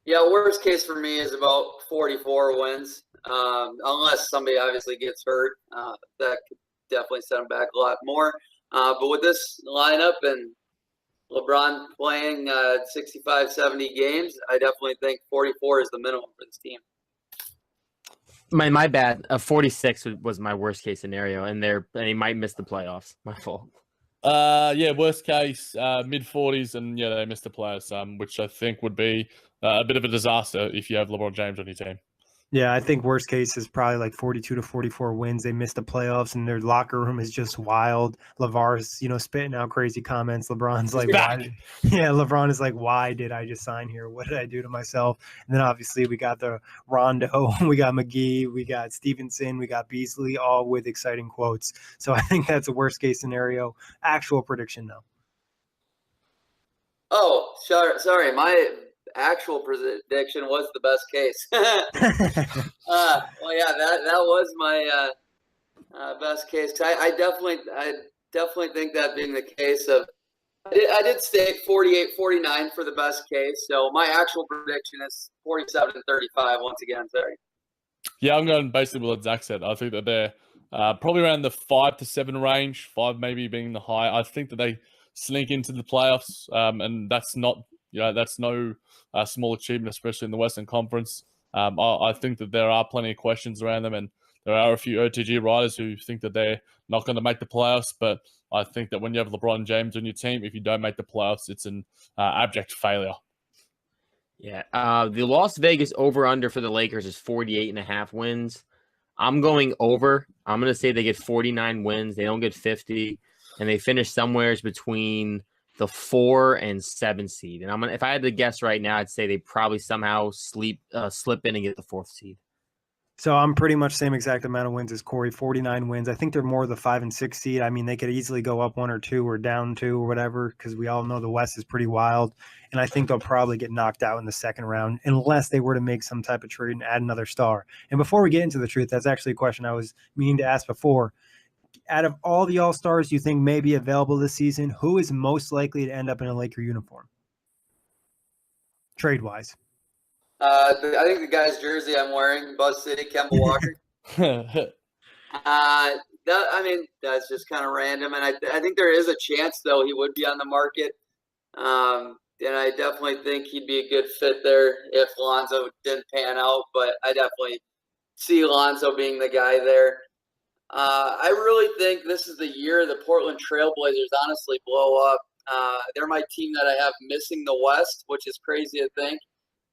Yeah, worst case for me is about 44 wins, unless somebody obviously gets hurt. That could definitely set them back a lot more. But with this lineup and LeBron playing 65, 70 games, I definitely think 44 is the minimum for this team. My bad. 46 was my worst case scenario, and they might miss the playoffs. My fault. Worst case, mid-40s, and they missed the playoffs, which I think would be a bit of a disaster if you have LeBron James on your team. Yeah, I think worst case is probably like 42 to 44 wins. They missed the playoffs, and their locker room is just wild. LeVar's, spitting out crazy comments. LeBron's like, LeBron is like, why did I just sign here? What did I do to myself? And then obviously we got the Rondo, we got McGee, we got Stevenson, we got Beasley, all with exciting quotes. So I think that's a worst case scenario. Actual prediction, though. Oh, sorry. My actual prediction was the best case. That was my best case. I definitely think that being the case of I did stay 48-49 for the best case. So my actual prediction is 47-35 once again. Sorry. Yeah, I'm going basically what Zach said. I think that they're probably around the 5 to 7 range, 5 maybe being the high. I think that they sneak into the playoffs, and that's not, that's no small achievement, especially in the Western Conference. I think that there are plenty of questions around them, and there are a few OTG riders who think that they're not going to make the playoffs. But I think that when you have LeBron James on your team, if you don't make the playoffs, it's an abject failure. Yeah. The Las Vegas over-under for the Lakers is 48.5 wins. I'm going over. I'm going to say they get 49 wins. They don't get 50. And they finish somewhere between the 4 and 7 seed. And if I had to guess right now, I'd say they probably somehow slip in and get the 4th seed. So I'm pretty much same exact amount of wins as Kory, 49 wins. I think they're more the 5 and 6 seed. I mean, they could easily go up 1 or 2 or down 2 or whatever, because we all know the West is pretty wild. And I think they'll probably get knocked out in the second round unless they were to make some type of trade and add another star. And before we get into the truth, that's actually a question I was meaning to ask before. Out of all the All-Stars you think may be available this season, who is most likely to end up in a Laker uniform? Trade-wise. I think the guy's jersey I'm wearing, Buzz City, Kemba Walker. That's just kind of random, and I think there is a chance though he would be on the market, and I definitely think he'd be a good fit there if Lonzo didn't pan out. But I definitely see Lonzo being the guy there. I really think this is the year the Portland Trailblazers honestly blow up. They're my team that I have missing the West, which is crazy to think.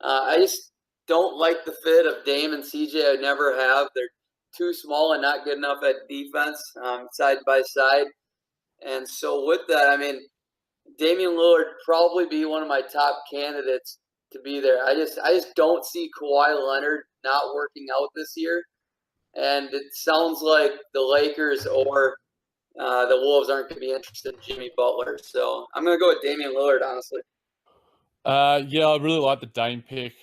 I just don't like the fit of Dame and CJ. I never have. They're too small and not good enough at defense, side by side. And so with that, I mean, Damian Lillard probably be one of my top candidates to be there. I just don't see Kawhi Leonard not working out this year. And it sounds like the Lakers or the Wolves aren't going to be interested in Jimmy Butler. So I'm going to go with Damian Lillard, honestly. Yeah, I really like the Dame pick.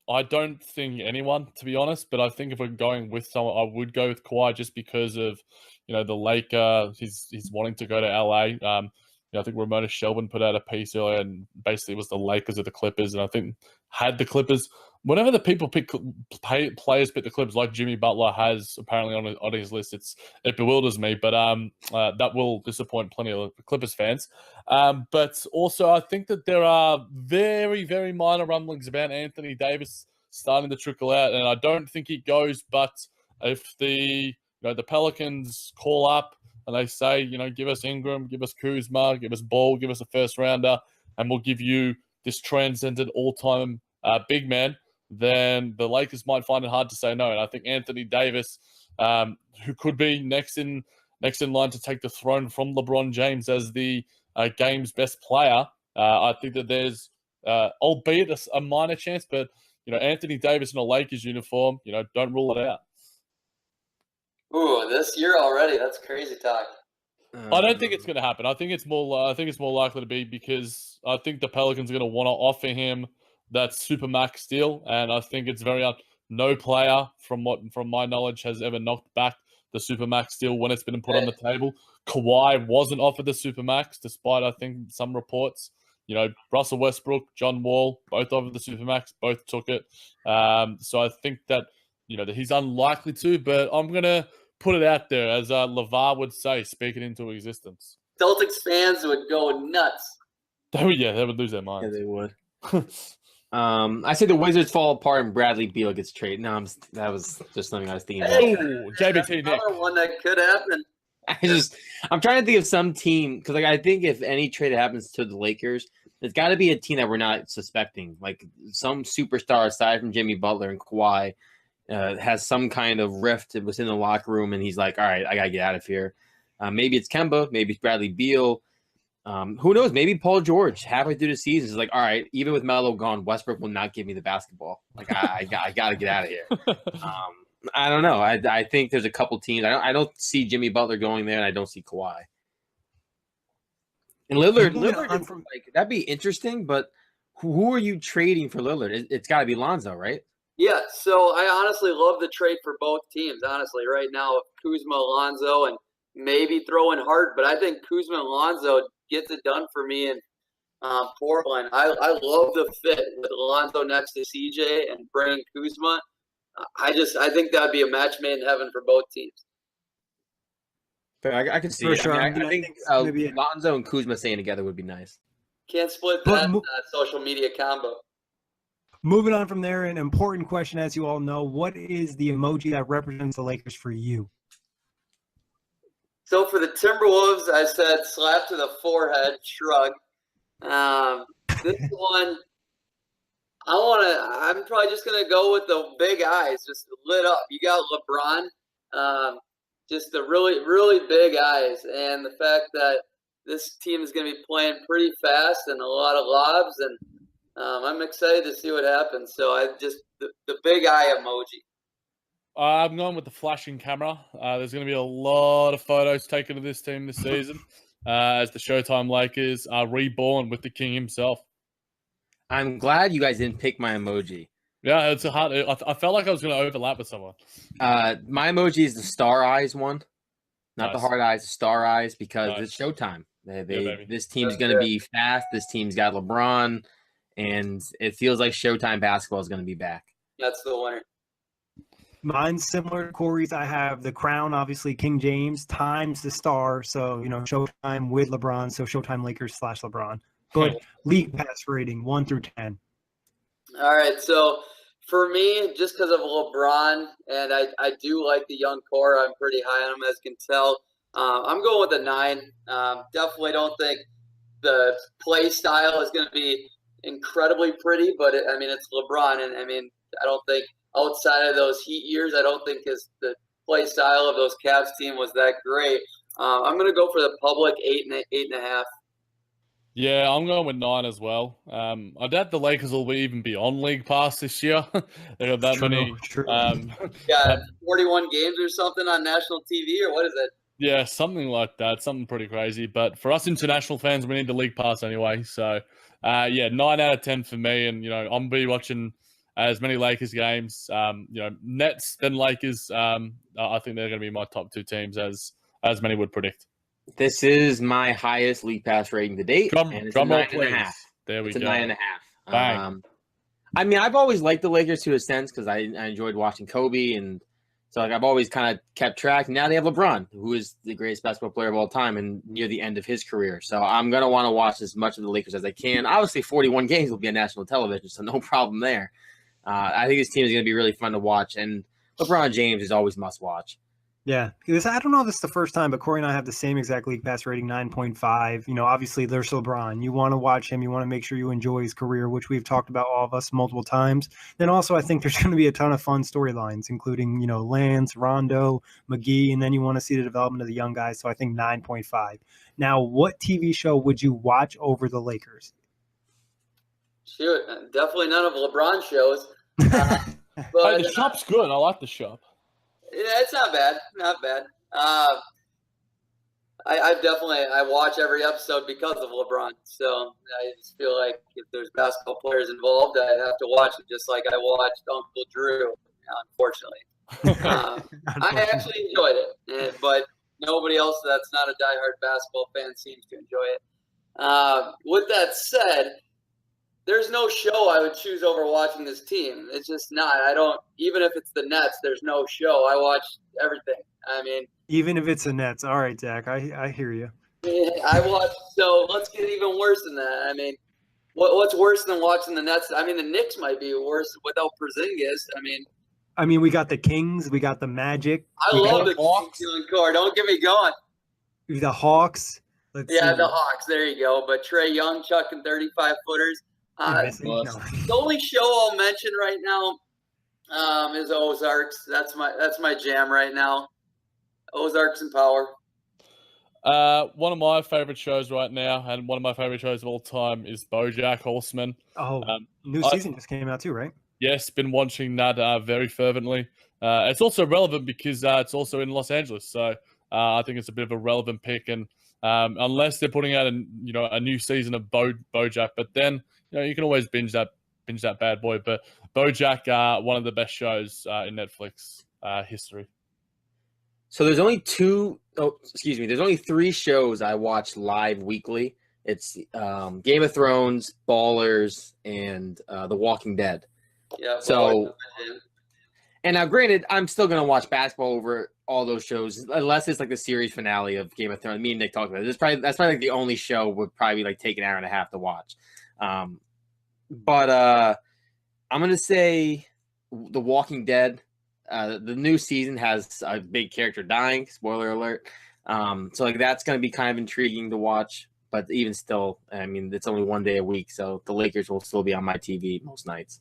I don't think anyone, to be honest, but I think if we're going with someone, I would go with Kawhi just because of, the Laker. He's wanting to go to LA. I think Ramona Shelburne put out a piece earlier, and basically it was the Lakers or the Clippers. And I think had the Clippers, whenever the people players pick the Clippers, like Jimmy Butler has apparently on his list, it bewilders me. But that will disappoint plenty of Clippers fans. But also, I think that there are very, very minor rumblings about Anthony Davis starting to trickle out, and I don't think it goes. But if the Pelicans call up and they say, give us Ingram, give us Kuzma, give us Ball, give us a first rounder, and we'll give you this transcendent all-time big man, then the Lakers might find it hard to say no. And I think Anthony Davis, who could be next in line to take the throne from LeBron James as the game's best player, I think that there's, albeit a minor chance, but Anthony Davis in a Lakers uniform, don't rule it out. Ooh, this year already. That's crazy talk. I don't think it's going to happen. I think it's more likely to be because I think the Pelicans are going to want to offer him that supermax deal, and I think it's very no player from my knowledge has ever knocked back the supermax deal when it's been put on the table. Kawhi wasn't offered the supermax, despite I think some reports. Russell Westbrook, John Wall, both offered the supermax, both took it. So I think that that he's unlikely to, but I'm gonna put it out there, as LeVar would say, speak it into existence. Celtics fans would go nuts. They would lose their minds. Yeah, they would. I say the Wizards fall apart and Bradley Beal gets traded. No, that was just something I was thinking about. Oh, JBT Nick. Another one that could happen. I'm trying to think of some team, because I think if any trade happens to the Lakers, there's got to be a team that we're not suspecting, like some superstar aside from Jimmy Butler and Kawhi. Has some kind of rift within the locker room, and he's like, all right, I got to get out of here. Maybe it's Kemba, maybe it's Bradley Beal. Who knows? Maybe Paul George, halfway through the season, is like, all right, even with Melo gone, Westbrook will not give me the basketball. Like, I got to get out of here. I don't know. I think there's a couple teams. I don't see Jimmy Butler going there, and I don't see Kawhi. And Lillard, like, that'd be interesting, but who are you trading for Lillard? It's got to be Lonzo, right? Yeah, so I honestly love the trade for both teams, honestly, right now. Kuzma, Alonzo, and maybe throw in Hart, but I think Kuzma and Lonzo gets it done for me in Portland. I love the fit with Lonzo next to CJ and bringing Kuzma. I think that would be a match made in heaven for both teams. I can see For it. sure. I think Lonzo and Kuzma staying together would be nice. Can't split that social media combo. Moving on from there, an important question, as you all know, what is the emoji that represents the Lakers for you? So for the Timberwolves, I said slap to the forehead, shrug. This one, I'm probably just going to go with the big eyes, just lit up. You got LeBron, just the really, really big eyes. And the fact that this team is going to be playing pretty fast and a lot of lobs. And I'm excited to see what happens. So the big eye emoji. I'm going with the flashing camera. There's going to be a lot of photos taken of this team this season as the Showtime Lakers are reborn with the king himself. I'm glad you guys didn't pick my emoji. Yeah, it's a hard. I felt like I was going to overlap with someone. My emoji is the star eyes one, not the Nice. hard eyes, the star eyes, because Nice. it's Showtime. Baby. This team's going to be fast. This team's got LeBron, and it feels like Showtime basketball is going to be back. That's the winner. Mine's similar to Kory's. I have the crown, obviously King James times the star. So, Showtime with LeBron. So Showtime Lakers / LeBron. But league pass rating 1 through 10. All right. So for me, just because of LeBron, and I do like the young core, I'm pretty high on him, as you can tell. I'm going with a 9. Definitely don't think the play style is going to be incredibly pretty, but it's LeBron. And I don't think outside of those Heat years, I don't think the play style of those Cavs team was that great. I'm going to go for the public 8.5. Yeah, I'm going with 9 as well. I doubt the Lakers will even be on League Pass this year. They got that many. True. 41 games or something on national TV, or what is it? Yeah, something like that. Something pretty crazy. But for us international fans, we need the League Pass anyway. So, 9 out of 10 for me. And, I'm going to be watching as many Lakers games. Nets then Lakers. I think they're going to be my top 2 teams, as many would predict. This is my highest league pass rating to date. Drum roll, please. 9.5. There we go. It's a 9.5. Bang. I've always liked the Lakers to a sense because I enjoyed watching Kobe, and so I've always kind of kept track. Now they have LeBron, who is the greatest basketball player of all time and near the end of his career. So I'm gonna want to watch as much of the Lakers as I can. Obviously, 41 games will be on national television, so no problem there. I think this team is gonna be really fun to watch, and LeBron James is always must watch. Yeah, because I don't know if this is the first time, but Kory and I have the same exact league pass rating, 9.5. Obviously there's LeBron. You want to watch him. You want to make sure you enjoy his career, which we've talked about, all of us, multiple times. Then also I think there's going to be a ton of fun storylines, including, Lance, Rondo, McGee, and then you want to see the development of the young guys. So I think 9.5. Now, what TV show would you watch over the Lakers? Shoot, definitely none of LeBron shows. But the shop's good. I like the shop. Yeah, it's not bad. Not bad. I watch every episode because of LeBron. So I just feel like if there's basketball players involved, I have to watch it just like I watched Uncle Drew, unfortunately. I actually enjoyed it, but nobody else that's not a diehard basketball fan seems to enjoy it. With that said, there's no show I would choose over watching this team. It's just not. Even if it's the Nets, there's no show. I watch everything. Even if it's the Nets. All right, Zach, I hear you. I watch. So let's get even worse than that. What's worse than watching the Nets? The Knicks might be worse without Porzingis. We got the Kings. We got the Magic. I love the Hawks. Don't get me going. The Hawks. The Hawks. There you go. But Trae Young chucking 35-footers. The only show I'll mention right now is Ozarks. That's my jam right now. Ozarks and Power. One of my favorite shows right now, and one of my favorite shows of all time, is BoJack Horseman. New season just came out too, right? Yes, been watching that very fervently. It's also relevant because it's also in Los Angeles, so I think it's a bit of a relevant pick. And unless they're putting out a new season of BoJack, but then you can always binge that bad boy. But BoJack, one of the best shows in Netflix history. So there's only there's only 3 shows I watch live weekly. It's Game of Thrones, Ballers, and The Walking Dead. Yeah. So, and now granted, I'm still going to watch basketball over all those shows, unless it's like the series finale of Game of Thrones. Me and Nick talked about it. That's probably like the only show would probably like take an hour and a half to watch. But I'm going to say The Walking Dead. The new season has a big character dying. Spoiler alert. So like that's going to be kind of intriguing to watch. But even still, I mean, it's only one day a week, so the Lakers will still be on my TV most nights.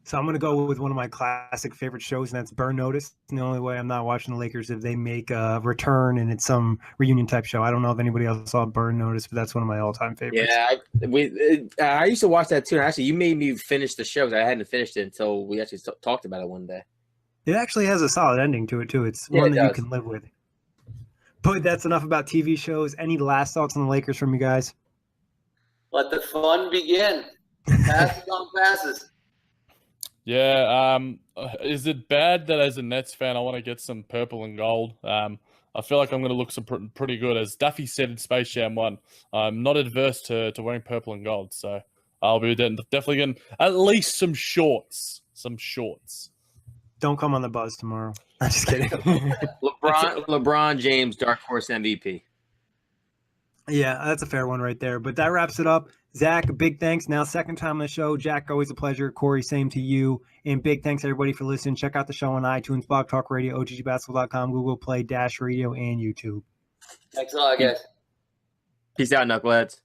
So I'm going to go with one of my classic favorite shows, and that's Burn Notice. And the only way I'm not watching the Lakers is if they make a return and it's some reunion type show. I don't know if anybody else saw Burn Notice, but that's one of my all-time favorites. Yeah, I used to watch that too. And actually, you made me finish the show. I hadn't finished it until we actually talked about it one day. It actually has a solid ending to it too. It's one that you can live with. But that's enough about TV shows. Any last thoughts on the Lakers from you guys? Let the fun begin. Passes on passes. Yeah. Is it bad that as a Nets fan I want to get some purple and gold? I feel like I'm going to look pretty good. As Duffy said in Space Jam 1, I'm not adverse to wearing purple and gold. So I'll be definitely getting at least some shorts. Don't come on the buzz tomorrow. I'm just kidding. LeBron James, Dark Horse MVP. Yeah, that's a fair one right there. But that wraps it up. Zach, big thanks. Now, second time on the show. Jack, always a pleasure. Kory, same to you. And big thanks, everybody, for listening. Check out the show on iTunes, Blog Talk Radio, OTGBasketball.com, Google Play, Dash Radio, and YouTube. Thanks a lot, guys. Peace out, knuckleheads.